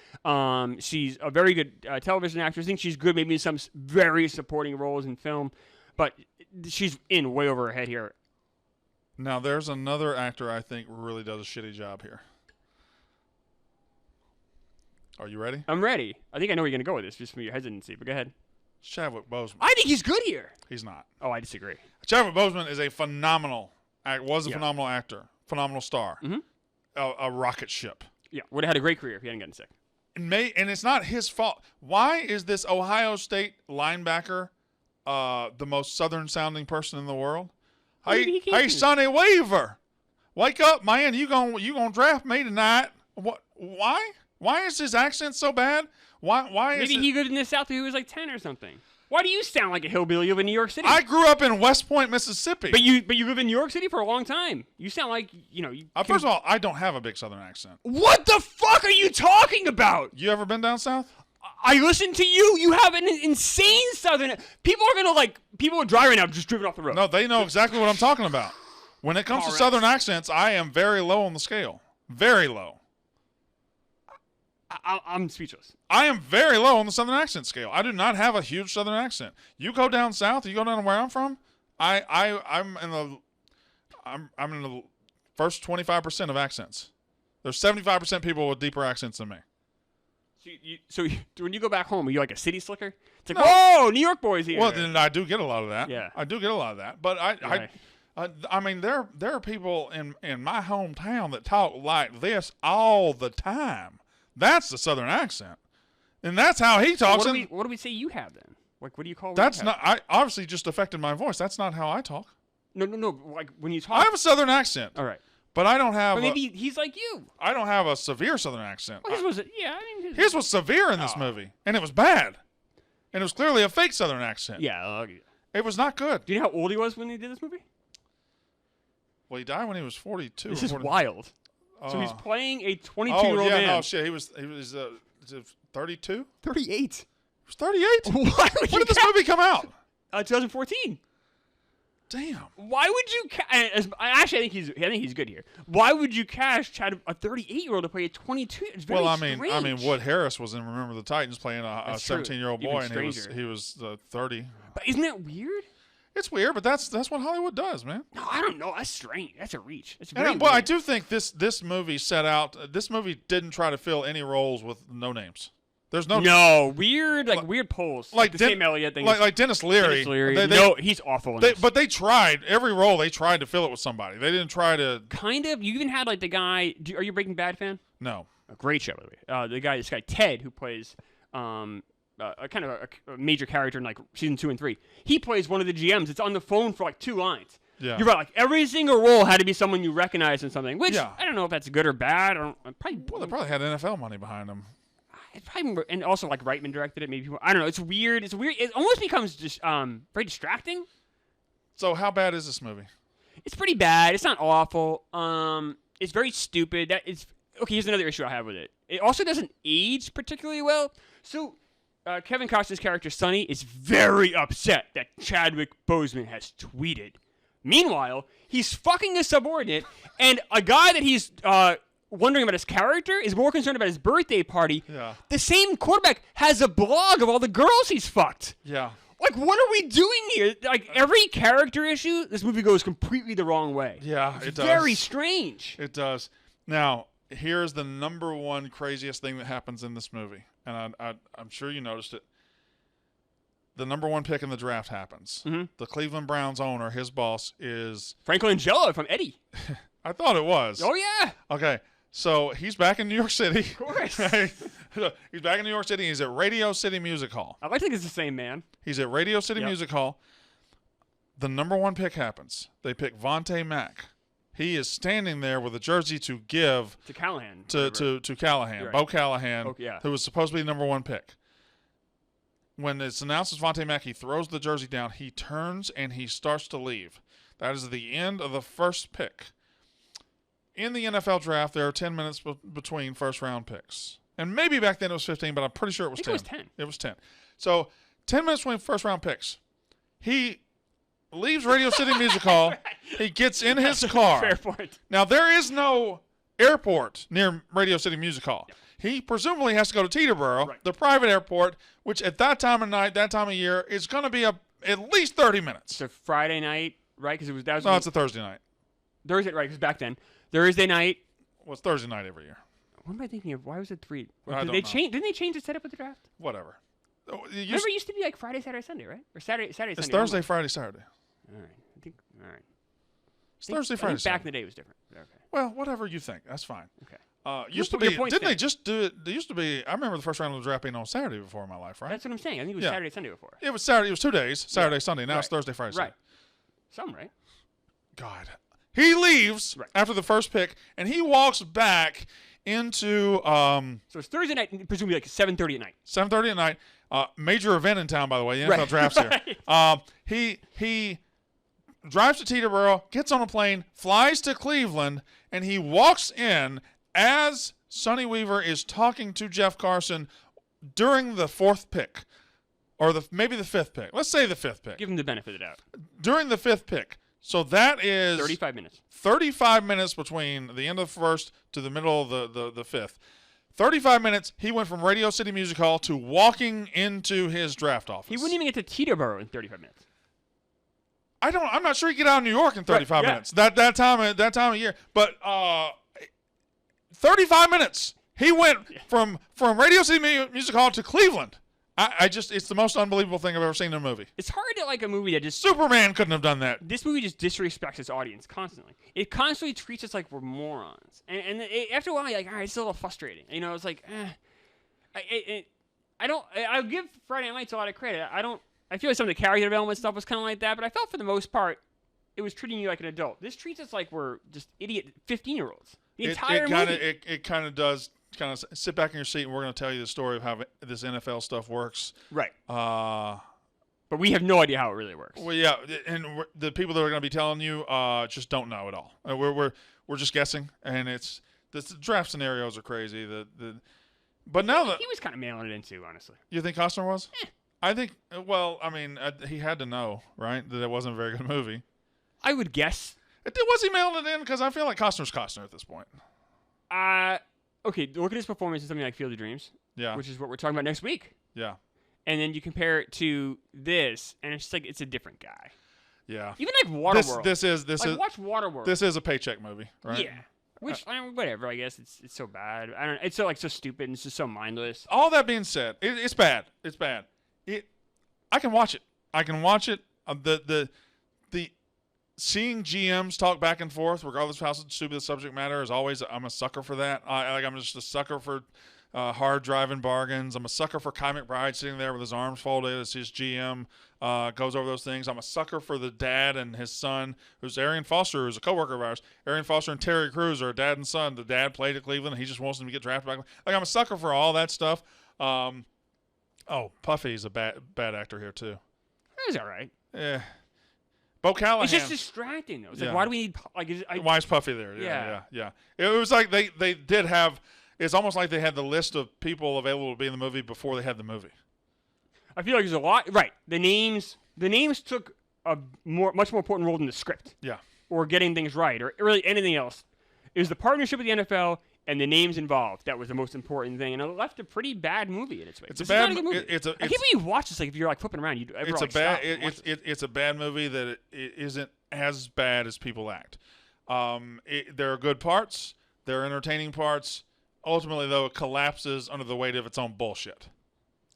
Speaker 1: She's a very good television actress. I think she's good, maybe in some very supporting roles in film, but she's in way over her head here.
Speaker 2: Now, there's another actor I think really does a shitty job here. Are you ready?
Speaker 1: I'm ready. I think I know where you're going to go with this, just from your hesitancy, but go ahead.
Speaker 2: Chadwick Boseman.
Speaker 1: I think he's good here.
Speaker 2: He's not.
Speaker 1: Oh, I disagree.
Speaker 2: Chadwick Boseman is a phenomenal phenomenal actor, phenomenal star, a rocket ship.
Speaker 1: Yeah, would have had a great career if he hadn't gotten sick.
Speaker 2: And it's not his fault. Why is this Ohio State linebacker the most southern-sounding person in the world? Hey, Sonny Weaver, wake up, man! You gonna draft me tonight? What? Why? Why is his accent so bad? Why?
Speaker 1: Maybe he lived in the South when he was like 10 or something. Why do you sound like a hillbilly? You live in New York City.
Speaker 2: I grew up in West Point, Mississippi.
Speaker 1: But you live in New York City for a long time. You sound like
Speaker 2: First of all, I don't have a big Southern accent.
Speaker 1: What the fuck are you talking about?
Speaker 2: You ever been down south?
Speaker 1: I listen to you. You have an insane Southern. People are dry right now, just driven off the road.
Speaker 2: No, they know exactly what I'm talking about. When it comes to Southern accents, I am very low on the scale. Very low.
Speaker 1: I'm speechless.
Speaker 2: I am very low on the Southern accent scale. I do not have a huge Southern accent. You go down south, you go down to where I'm from, I'm in the first 25% of accents. There's 75% people with deeper accents than me. So
Speaker 1: when you go back home, are you like a city slicker? It's like, whoa, New York boys here.
Speaker 2: Well, then I do get a lot of that.
Speaker 1: Yeah,
Speaker 2: I do get a lot of that. But I mean, there are people in my hometown that talk like this all the time. That's the Southern accent, and that's how he talks.
Speaker 1: So what do we say you have then? Like, what do you call?
Speaker 2: That's not. I obviously just affected my voice. That's not how I talk.
Speaker 1: No. Like when you talk,
Speaker 2: I have a Southern accent.
Speaker 1: All right.
Speaker 2: But I don't have.
Speaker 1: But maybe he's like you.
Speaker 2: I don't have a severe Southern accent.
Speaker 1: Well,
Speaker 2: his was severe in this movie, and it was bad, and it was clearly a fake Southern accent.
Speaker 1: Yeah,
Speaker 2: it was not good.
Speaker 1: Do you know how old he was when he did this movie?
Speaker 2: Well, he died when he was 42.
Speaker 1: This is wild. So he's playing a 22-year-old man.
Speaker 2: Oh shit, he was 32,
Speaker 1: 38.
Speaker 2: He was 38. When did this movie come out?
Speaker 1: 2014.
Speaker 2: Damn.
Speaker 1: Why would you actually, I think he's good here. Why would you cast a 38-year-old to play a 22? It's very strange.
Speaker 2: I mean, Wood Harris was in Remember the Titans playing a 17-year-old boy, and he was 30.
Speaker 1: But isn't that weird?
Speaker 2: It's weird, but that's what Hollywood does, man.
Speaker 1: No, I don't know. That's strange. That's a reach. It's very weird.
Speaker 2: I do think this movie this movie didn't try to fill any roles with no names. There's weird polls. Like
Speaker 1: the same Elliott thing.
Speaker 2: Like Dennis Leary.
Speaker 1: He's awful in this.
Speaker 2: But they tried. Every role, they tried to fill it with somebody. They didn't try to...
Speaker 1: Kind of. You even had, like, the guy... Are you a Breaking Bad fan?
Speaker 2: No.
Speaker 1: A great show, by the way. This guy, Ted, who plays a major character in, like, season 2 and 3. He plays one of the GMs. It's on the phone for, like, 2 lines.
Speaker 2: Yeah.
Speaker 1: You're right. Like, every single role had to be someone you recognize in something, which
Speaker 2: yeah.
Speaker 1: I don't know if that's good or bad.
Speaker 2: They probably had NFL money behind them.
Speaker 1: And also, like, Reitman directed it. Maybe people, I don't know. It's weird. It's weird. It almost becomes just very distracting.
Speaker 2: So how bad is this movie?
Speaker 1: It's pretty bad. It's not awful. It's very stupid. Okay, here's another issue I have with it. It also doesn't age particularly well. So Kevin Costner's character, Sonny, is very upset that Chadwick Boseman has tweeted. Meanwhile, he's fucking a subordinate, and a guy that he's... wondering about his character is more concerned about his birthday party.
Speaker 2: Yeah.
Speaker 1: The same quarterback has a blog of all the girls he's fucked.
Speaker 2: Yeah.
Speaker 1: Like, what are we doing here? Like, every character issue, this movie goes completely the wrong way.
Speaker 2: Yeah, it does.
Speaker 1: Very strange.
Speaker 2: It does. Now, here's the number one craziest thing that happens in this movie, and I'm sure you noticed it. The number one pick in the draft happens.
Speaker 1: Mm-hmm.
Speaker 2: The Cleveland Browns owner, his boss, is...
Speaker 1: Franco Angelo from Eddie.
Speaker 2: I thought it was.
Speaker 1: Oh, yeah.
Speaker 2: Okay. So he's back in New York City.
Speaker 1: Of course.
Speaker 2: He's back in New York City. He's at Radio City Music Hall.
Speaker 1: I like to think it's the same man.
Speaker 2: He's at Radio City Music Hall. The number one pick happens. They pick Vontae Mack. He is standing there with a jersey to give
Speaker 1: to Callahan.
Speaker 2: To Callahan, right. Bo Callahan, who was supposed to be the number one pick. When it's announced as Vontae Mack, he throws the jersey down. He turns and he starts to leave. That is the end of the first pick. In the NFL draft, there are 10 minutes between first-round picks. And maybe back then it was 15, but I'm pretty sure it was 10.
Speaker 1: It was 10.
Speaker 2: It was 10. So 10 minutes between first-round picks. He leaves Radio City Music Hall. He gets in his car.
Speaker 1: Fair point.
Speaker 2: Now, there is no airport near Radio City Music Hall. Yep. He presumably has to go to Teterboro, the private airport, which at that time of night, that time of year, is going to be at least 30 minutes.
Speaker 1: It's a Friday night, right? Because
Speaker 2: it's a Thursday night.
Speaker 1: Thursday, right? Because back then, Thursday night.
Speaker 2: Well, it's Thursday night every year.
Speaker 1: What am I thinking of? Why was it 3?
Speaker 2: Didn't
Speaker 1: they change the setup with the draft?
Speaker 2: Whatever.
Speaker 1: Remember, it used to be like Friday, Saturday, Sunday, right? Or Saturday, Sunday.
Speaker 2: It's Thursday, Friday, Saturday.
Speaker 1: All right. All right.
Speaker 2: It's Thursday, Friday, Saturday.
Speaker 1: Back in the day, it was different. Okay.
Speaker 2: Well, whatever you think. That's fine.
Speaker 1: Okay.
Speaker 2: Used to be. Didn't they just do it? There used to be. I remember the first round of the draft being on Saturday before in my life, right?
Speaker 1: That's what I'm saying. I think it was Saturday, Sunday before.
Speaker 2: It was Saturday. It was 2 days. Saturday, Sunday. Now it's Thursday, Friday, Saturday.
Speaker 1: Right. Right.
Speaker 2: God. He leaves after the first pick, and he walks back into.
Speaker 1: So it's Thursday night, presumably like 7:30 at night.
Speaker 2: 7:30 at night. Major event in town, by the way. The NFL draft's here. He drives to Teterboro, gets on a plane, flies to Cleveland, and he walks in as Sonny Weaver is talking to Jeff Carson during the 4th pick, or maybe the 5th pick. Let's say the 5th pick.
Speaker 1: Give him the benefit of the doubt.
Speaker 2: During the 5th pick. So that is
Speaker 1: 35 minutes.
Speaker 2: 35 minutes between the end of the 1st to the middle of the 5th. 35 minutes, he went from Radio City Music Hall to walking into his draft office.
Speaker 1: He wouldn't even get to Teterboro in 35 minutes.
Speaker 2: I'm not sure he could get out of New York in 35 minutes. That time of year. But 35 minutes. He went from Radio City Music Hall to Cleveland. It's the most unbelievable thing I've ever seen in a movie.
Speaker 1: It's hard to like a movie that just...
Speaker 2: Superman couldn't have done that.
Speaker 1: This movie just disrespects its audience constantly. It constantly treats us like we're morons. And after a while, you're like, all right, it's a little frustrating. You know, it's like, I'll give Friday Night Lights a lot of credit. I feel like some of the character development stuff was kind of like that, but I felt for the most part, it was treating you like an adult. This treats us like we're just idiot 15-year-olds. The entire movie.
Speaker 2: It kind of does... kind of sit back in your seat, and we're going to tell you the story of how this NFL stuff works.
Speaker 1: Right. But we have no idea how it really works.
Speaker 2: Well, yeah, and the people that are going to be telling you just don't know at all. We're just guessing, and the draft scenarios are crazy. But now that
Speaker 1: he was kind of mailing it in too, honestly.
Speaker 2: You think Costner was? I think. Well, I mean, he had to know, right, that it wasn't a very good movie.
Speaker 1: I would guess.
Speaker 2: Was he mailing it in? Because I feel like Costner's Costner at this point.
Speaker 1: Okay, look at his performance in something like Field of Dreams.
Speaker 2: Yeah.
Speaker 1: Which is what we're talking about next week.
Speaker 2: Yeah.
Speaker 1: And then you compare it to this, and it's just like it's a different guy.
Speaker 2: Yeah.
Speaker 1: Even like Waterworld.
Speaker 2: This is
Speaker 1: watch Waterworld.
Speaker 2: This is a paycheck movie, right?
Speaker 1: Yeah. Which whatever, I guess it's so bad. I don't. It's so stupid. And it's just so mindless.
Speaker 2: All that being said, it's bad. It's bad. I can watch it. The seeing GMs talk back and forth, regardless of how stupid the subject matter is, always I'm a sucker for that. I'm just a sucker for hard driving bargains. I'm a sucker for Kai McBride sitting there with his arms folded as his GM goes over those things. I'm a sucker for the dad and his son, who's Arian Foster, who's a coworker of ours. Arian Foster and Terry Crews are a dad and son. The dad played at Cleveland. He just wants them to get drafted back. Like, I'm a sucker for all that stuff. Puffy's a bad actor here too.
Speaker 1: He's all right.
Speaker 2: Yeah. Bo Callahan.
Speaker 1: It's just distracting though. It's like, why do we need
Speaker 2: why is Puffy there? Yeah. It was like they did have. It's almost like they had the list of people available to be in the movie before they had the movie.
Speaker 1: I feel like there's a lot. Right. The names took a much more important role than the script.
Speaker 2: Yeah.
Speaker 1: Or getting things right, or really anything else. It was the partnership with the NFL and the names involved that was the most important thing, and it left a pretty bad movie in its way.
Speaker 2: It's a bad movie.
Speaker 1: I can't believe you watch this. Like if you're like flipping around,
Speaker 2: it's a bad movie that it isn't as bad as people act. There are good parts. There are entertaining parts. Ultimately, though, it collapses under the weight of its own bullshit.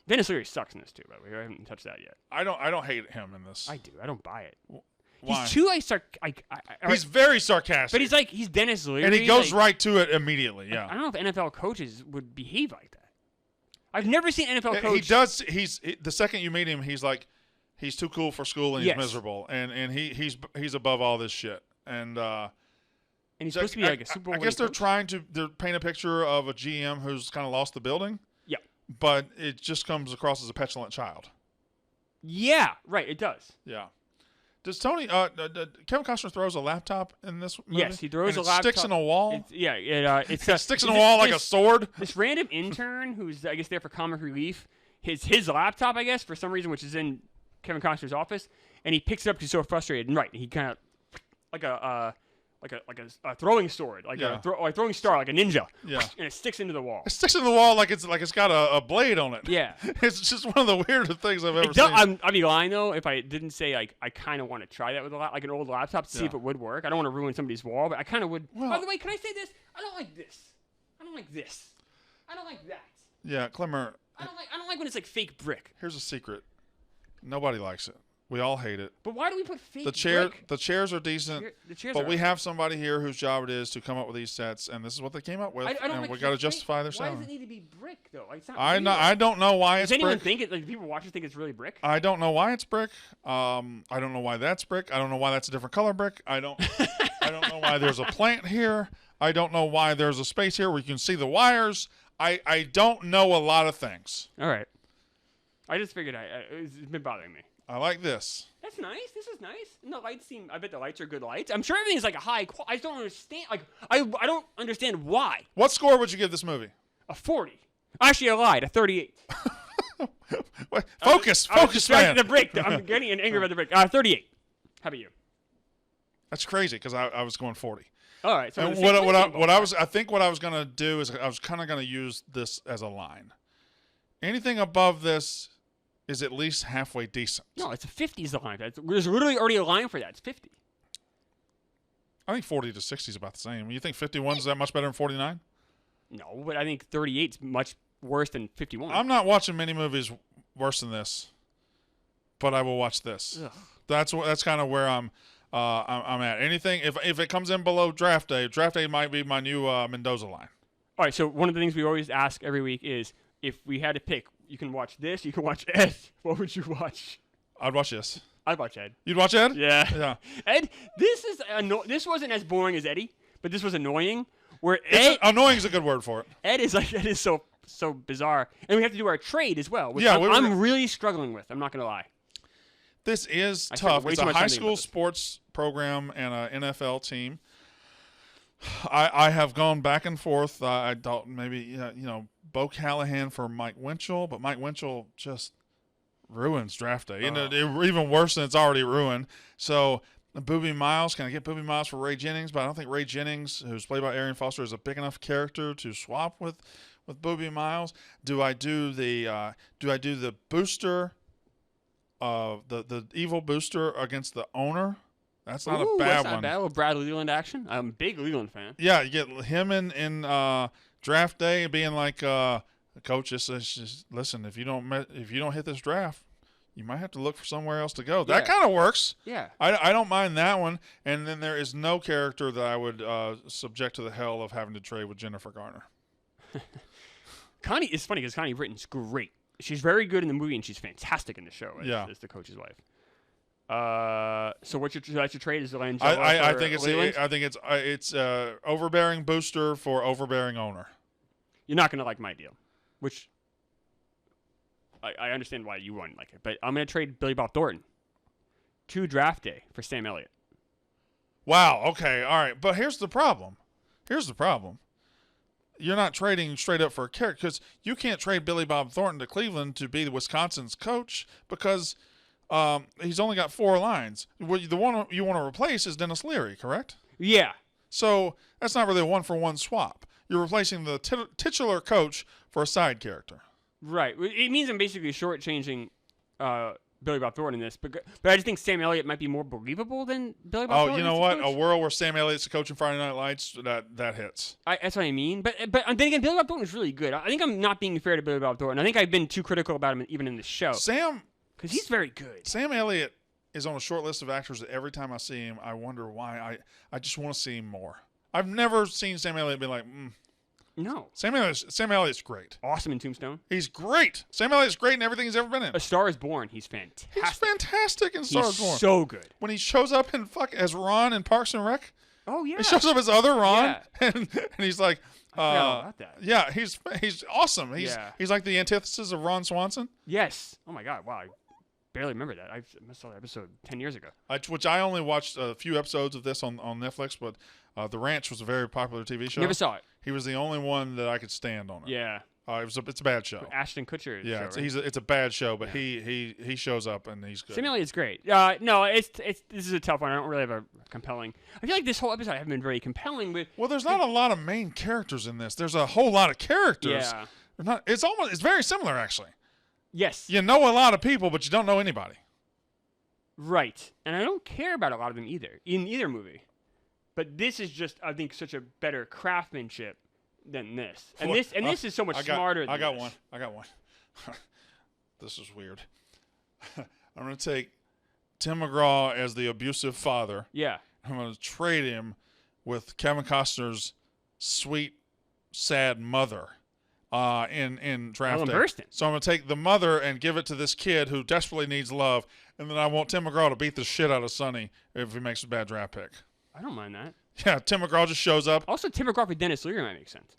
Speaker 1: Dennis Leary sucks in this too, by the way. I haven't touched that yet.
Speaker 2: I don't hate him in this.
Speaker 1: I do. I don't buy it.
Speaker 2: Why?
Speaker 1: He's too
Speaker 2: he's very sarcastic.
Speaker 1: But he's Dennis Leary,
Speaker 2: and he goes right to it immediately. Yeah.
Speaker 1: I don't know if NFL coaches would behave like that. I've never seen an NFL coach.
Speaker 2: He does. The second you meet him, he's too cool for school and he's miserable, and he's above all this shit. And
Speaker 1: he's supposed to be like a Super Bowl.
Speaker 2: I guess they're trying to paint a picture of a GM who's kind of lost the building.
Speaker 1: Yeah.
Speaker 2: But it just comes across as a petulant child.
Speaker 1: Yeah, right. It does.
Speaker 2: Yeah. Does Kevin Costner throws a laptop in this movie?
Speaker 1: Yes, he throws
Speaker 2: and
Speaker 1: a laptop.
Speaker 2: Sticks in a wall.
Speaker 1: It
Speaker 2: sticks in a wall like a sword.
Speaker 1: This random intern who's I guess there for comic relief, his laptop I guess for some reason, which is in Kevin Costner's office, and he picks it up because he's so frustrated. And right, he kind of like a throwing sword, a throwing star, like a ninja.
Speaker 2: Yeah.
Speaker 1: And it sticks into the wall.
Speaker 2: It sticks into the wall like it's got a blade on it.
Speaker 1: Yeah.
Speaker 2: It's just one of the weirdest things I've ever seen.
Speaker 1: I'd be lying though if I didn't say I kind of want to try that with an old laptop to see if it would work. I don't want to ruin somebody's wall, but I kind of would. Well, by the way, can I say this? I don't like this. I don't like this. I don't like that.
Speaker 2: Yeah, Klemmer.
Speaker 1: I don't like when it's like fake brick.
Speaker 2: Here's a secret. Nobody likes it. We all hate it.
Speaker 1: But why do we put fake
Speaker 2: brick? The chairs are decent, but we
Speaker 1: right.
Speaker 2: have somebody here whose job it is to come up with these sets, and this is what they came up with, and we got to justify their salary.
Speaker 1: Why does it need to be brick though? Like, it's not
Speaker 2: I don't know why it's brick.
Speaker 1: Does anyone think it? Like people watching think it's really brick?
Speaker 2: I don't know why it's brick. I don't know why that's brick. I don't know why that's a different color brick. I don't know why there's a plant here. I don't know why there's a space here where you can see the wires. I don't know a lot of things.
Speaker 1: All right. I just figured it's been bothering me.
Speaker 2: I like this.
Speaker 1: That's nice. This is nice. And the lights I bet the lights are good lights. I'm sure everything's like a high quality. I just don't understand. Like, I don't understand why.
Speaker 2: What score would you give this movie?
Speaker 1: A 40. Actually, I lied. A 38.
Speaker 2: Focus, man.
Speaker 1: The break. I'm getting angry about the break. 38. How about you?
Speaker 2: That's crazy because I was going 40.
Speaker 1: All right. So
Speaker 2: and I think what I was gonna do is I was kind of gonna use this as a line. Anything above this is at least halfway decent.
Speaker 1: No, it's a 50 is the line. There's literally already a line for that. It's 50.
Speaker 2: I think 40 to 60 is about the same. You think 51 is that much better than 49?
Speaker 1: No, but I think 38 is much worse than 51.
Speaker 2: I'm not watching many movies worse than this, but I will watch this.
Speaker 1: Ugh.
Speaker 2: That's kind of where I'm at. Anything if it comes in below draft day might be my new Mendoza line.
Speaker 1: All right. So one of the things we always ask every week is if we had to pick. You can watch this. You can watch Ed. What would you watch?
Speaker 2: I'd watch this.
Speaker 1: I'd watch Ed.
Speaker 2: You'd watch Ed?
Speaker 1: Yeah.
Speaker 2: Yeah.
Speaker 1: Ed, this wasn't as boring as Eddie, but this was annoying.
Speaker 2: Annoying is a good word for it.
Speaker 1: Ed is so bizarre, and we have to do our trade as well. Which
Speaker 2: yeah,
Speaker 1: I'm really struggling with. I'm not gonna lie.
Speaker 2: This is tough. It's a high school sports program and an NFL team. I have gone back and forth. I thought maybe Bo Callahan for Mike Winchell, but Mike Winchell just ruins draft day. Even worse than it's already ruined. So Boobie Miles. Can I get Boobie Miles for Ray Jennings? But I don't think Ray Jennings, who's played by Arian Foster, is a big enough character to swap with Boobie Miles. Do I do the booster, the evil booster against the owner? That's not a bad one.
Speaker 1: Bad little Brad Leland action. I'm a big Leland fan.
Speaker 2: Yeah, you get him in draft day being like, Coach, just listen. If you don't hit this draft, you might have to look for somewhere else to go. That kind of works.
Speaker 1: Yeah.
Speaker 2: I don't mind that one. And then there is no character that I would subject to the hell of having to trade with Jennifer Garner.
Speaker 1: Connie, it's funny because Connie Britton's great. She's very good in the movie, and she's fantastic in the show as the coach's wife. So that's your trade is the Langella
Speaker 2: I think it's overbearing booster for overbearing owner.
Speaker 1: You're not gonna like my deal, which I understand why you wouldn't like it, but I'm gonna trade Billy Bob Thornton to draft day for Sam Elliott.
Speaker 2: Wow. Okay. All right. But here's the problem. You're not trading straight up for a character because you can't trade Billy Bob Thornton to Cleveland to be the Wisconsin's coach because he's only got 4 lines. The one you want to replace is Dennis Leary, correct?
Speaker 1: Yeah.
Speaker 2: So that's not really a 1-for-1 swap. You're replacing the titular coach for a side character.
Speaker 1: Right. It means I'm basically shortchanging Billy Bob Thornton in this, but I just think Sam Elliott might be more believable than Billy Bob Thornton.
Speaker 2: Oh, you know what? A world where Sam Elliott's the coach in Friday Night Lights, that hits.
Speaker 1: That's what I mean. But then again, Billy Bob Thornton is really good. I think I'm not being fair to Billy Bob Thornton. I think I've been too critical about him even in the show. Because he's very good.
Speaker 2: Sam Elliott is on a short list of actors that every time I see him, I wonder why. I just want to see him more. I've never seen Sam Elliott be like,
Speaker 1: No.
Speaker 2: Sam Elliott's great.
Speaker 1: Awesome in Tombstone.
Speaker 2: He's great. Sam Elliott's great in everything he's ever been in.
Speaker 1: A Star is Born. He's fantastic.
Speaker 2: He's fantastic in Star is Born.
Speaker 1: He's so good.
Speaker 2: When he shows up as Ron in Parks and Rec.
Speaker 1: Oh, yeah.
Speaker 2: He shows up as other Ron, and he's like,
Speaker 1: I forgot all about that.
Speaker 2: Yeah, he's awesome. He's like the antithesis of Ron Swanson.
Speaker 1: Yes. Oh, my God. Wow. I barely remember that. I missed that episode 10 years ago.
Speaker 2: Which I only watched a few episodes of this on Netflix, but The Ranch was a very popular TV show.
Speaker 1: Never saw it.
Speaker 2: He was the only one that I could stand on it.
Speaker 1: Yeah.
Speaker 2: It's a bad show.
Speaker 1: Ashton Kutcher.
Speaker 2: Yeah,
Speaker 1: show,
Speaker 2: it's a bad show, but he shows up and he's good.
Speaker 1: Sam Elliott's great. No, this is a tough one. I don't really have a compelling. I feel like this whole episode I haven't been very compelling with.
Speaker 2: Well, there's not a lot of main characters in this. There's a whole lot of characters.
Speaker 1: Yeah.
Speaker 2: It's very similar actually.
Speaker 1: Yes.
Speaker 2: You know a lot of people, but you don't know anybody.
Speaker 1: Right. And I don't care about a lot of them either in either movie. But this is just, I think, such a better craftsmanship than this. And this is so much smarter than
Speaker 2: I got
Speaker 1: this.
Speaker 2: one. This is weird. I'm going to take Tim McGraw as the abusive father.
Speaker 1: Yeah.
Speaker 2: I'm going to trade him with Kevin Costner's sweet, sad mother in draft day.
Speaker 1: Burstyn.
Speaker 2: So I'm going to take the mother and give it to this kid who desperately needs love, and then I want Tim McGraw to beat the shit out of Sonny if he makes a bad draft pick.
Speaker 1: I don't mind that.
Speaker 2: Yeah, Tim McGraw just shows up.
Speaker 1: Also, Tim McGraw for Dennis Leary might make sense.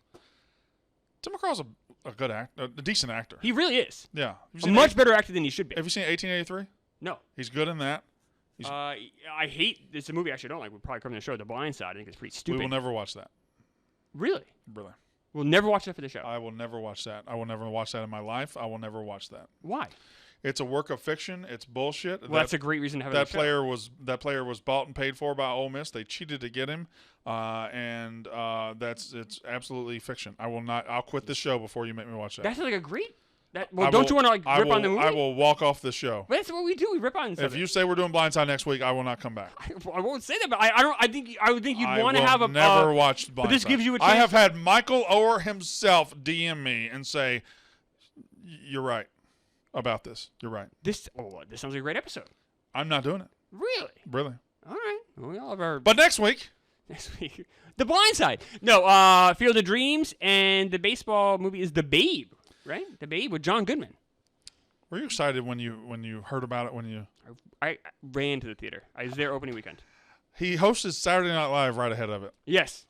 Speaker 2: Tim McGraw's a good actor, a decent actor.
Speaker 1: He really is.
Speaker 2: Yeah.
Speaker 1: A much better actor than he should be.
Speaker 2: Have you seen 1883?
Speaker 1: No.
Speaker 2: He's good in that.
Speaker 1: I hate, it's a movie I actually don't like. We'll probably cover the show, The Blind Side. I think it's pretty stupid.
Speaker 2: We will never watch that.
Speaker 1: Really?
Speaker 2: Really.
Speaker 1: We'll never watch that for the show.
Speaker 2: I will never watch that. I will never watch that in my life. I will never watch that.
Speaker 1: Why?
Speaker 2: It's a work of fiction. It's bullshit.
Speaker 1: Well, that's a great reason to have
Speaker 2: that player was bought and paid for by Ole Miss. They cheated to get him, and it's absolutely fiction. I will not. I'll quit the show before you make me watch that.
Speaker 1: That's like a great. Don't you want to rip on the movie?
Speaker 2: I will walk off the show.
Speaker 1: But that's what we do. We rip on.
Speaker 2: If you say we're doing Blindside next week, I will not come back.
Speaker 1: I won't say that, but I would think you'd want to have a.
Speaker 2: Never watched Blindside.
Speaker 1: But this gives you a chance.
Speaker 2: I have had Michael Oher himself DM me and say, "You're right about this. You're right."
Speaker 1: This sounds like a great episode.
Speaker 2: I'm not doing it.
Speaker 1: Really?
Speaker 2: Really.
Speaker 1: All right. Well, we all have our.
Speaker 2: But next week.
Speaker 1: The Blind Side. No, Field of Dreams, and the baseball movie is The Babe, right? The Babe with John Goodman.
Speaker 2: Were you excited when you heard about it?
Speaker 1: I ran to the theater. I was there opening weekend.
Speaker 2: He hosted Saturday Night Live right ahead of it.
Speaker 1: Yes.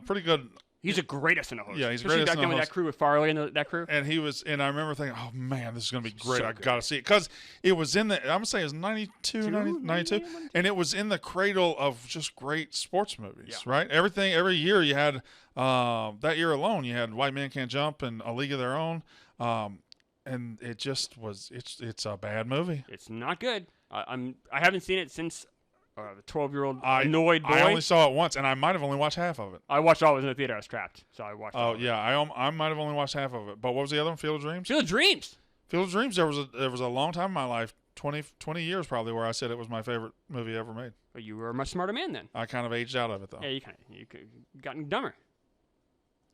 Speaker 2: Pretty good.
Speaker 1: He's a great SNL host.
Speaker 2: Yeah, he's
Speaker 1: a great
Speaker 2: SNL
Speaker 1: back then with
Speaker 2: host.
Speaker 1: that crew with Farley and that crew.
Speaker 2: And and I remember thinking, oh man, this is going to be great.
Speaker 1: So
Speaker 2: I
Speaker 1: good.
Speaker 2: got to see it. Because it was in I'm going to say it was 92, 92. And it was in the cradle of just great sports movies, right? Every year you had, that year alone, you had White Men Can't Jump and A League of Their Own. And it just was, it's a bad movie.
Speaker 1: It's not good. I haven't seen it since The 12-year-old annoyed boy.
Speaker 2: I only saw it once, and I might have only watched half of it.
Speaker 1: I watched all of it in the theater. I was trapped, so I watched.
Speaker 2: Oh yeah, I might have only watched half of it. But what was the other one? Field of Dreams.
Speaker 1: Field of Dreams.
Speaker 2: Field of Dreams. There was a long time in my life, 20 years probably, where I said it was my favorite movie ever made.
Speaker 1: Well, you were a much smarter man then.
Speaker 2: I kind of aged out of it though.
Speaker 1: Yeah, you gotten dumber.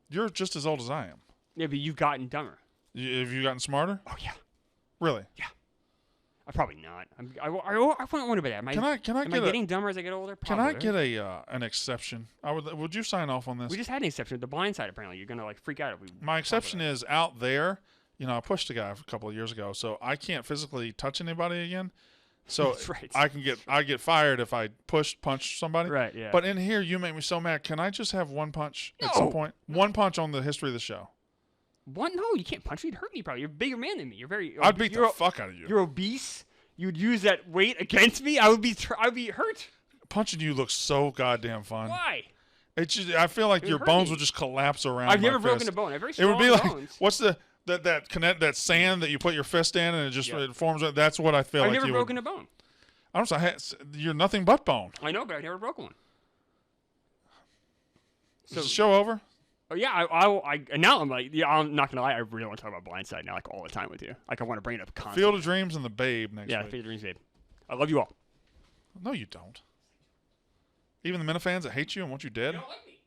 Speaker 2: You're just as old as I am.
Speaker 1: Yeah, but you've gotten dumber.
Speaker 2: Have you gotten smarter?
Speaker 1: Oh yeah.
Speaker 2: Really?
Speaker 1: Yeah. I'm probably not. I wonder about that. Am I getting dumber as I get older? Probably.
Speaker 2: Can I get an exception? Would you sign off on this?
Speaker 1: We just had an exception with The Blind Side. Apparently, you're gonna freak out if we.
Speaker 2: My exception is out there. I pushed a guy a couple of years ago, so I can't physically touch anybody again. So
Speaker 1: right.
Speaker 2: I get fired if I punch somebody.
Speaker 1: Right. Yeah.
Speaker 2: But in here, you make me so mad. Can I just have one punch at some point? One punch on the history of the show.
Speaker 1: One? No, you can't punch me. You'd hurt me probably. You're a bigger man than me. You're very.
Speaker 2: I'd beat the fuck out of you.
Speaker 1: You're obese. You'd use that weight against me. I'd be hurt.
Speaker 2: Punching you looks so goddamn fun.
Speaker 1: Why?
Speaker 2: I feel like your bones would just collapse around.
Speaker 1: I've never
Speaker 2: my
Speaker 1: broken
Speaker 2: fist.
Speaker 1: a bone. I have very strong
Speaker 2: It would be
Speaker 1: bones.
Speaker 2: like what's that sand that you put your fist in and it forms. That's what I feel
Speaker 1: I've
Speaker 2: like.
Speaker 1: I've never broken a bone.
Speaker 2: I'm sorry. You're nothing but bone.
Speaker 1: I know, but I've never broken one.
Speaker 2: Is the show over?
Speaker 1: Oh yeah, I now I'm like, yeah, I'm not gonna lie, I really want to talk about Blind Side now, like all the time with you. Like I want to bring it up constantly.
Speaker 2: Field of Dreams and The Babe next week.
Speaker 1: Yeah, Field of Dreams, Babe. I love you all.
Speaker 2: No, you don't. Even the Minifans that hate you and want you dead.
Speaker 1: You don't like me.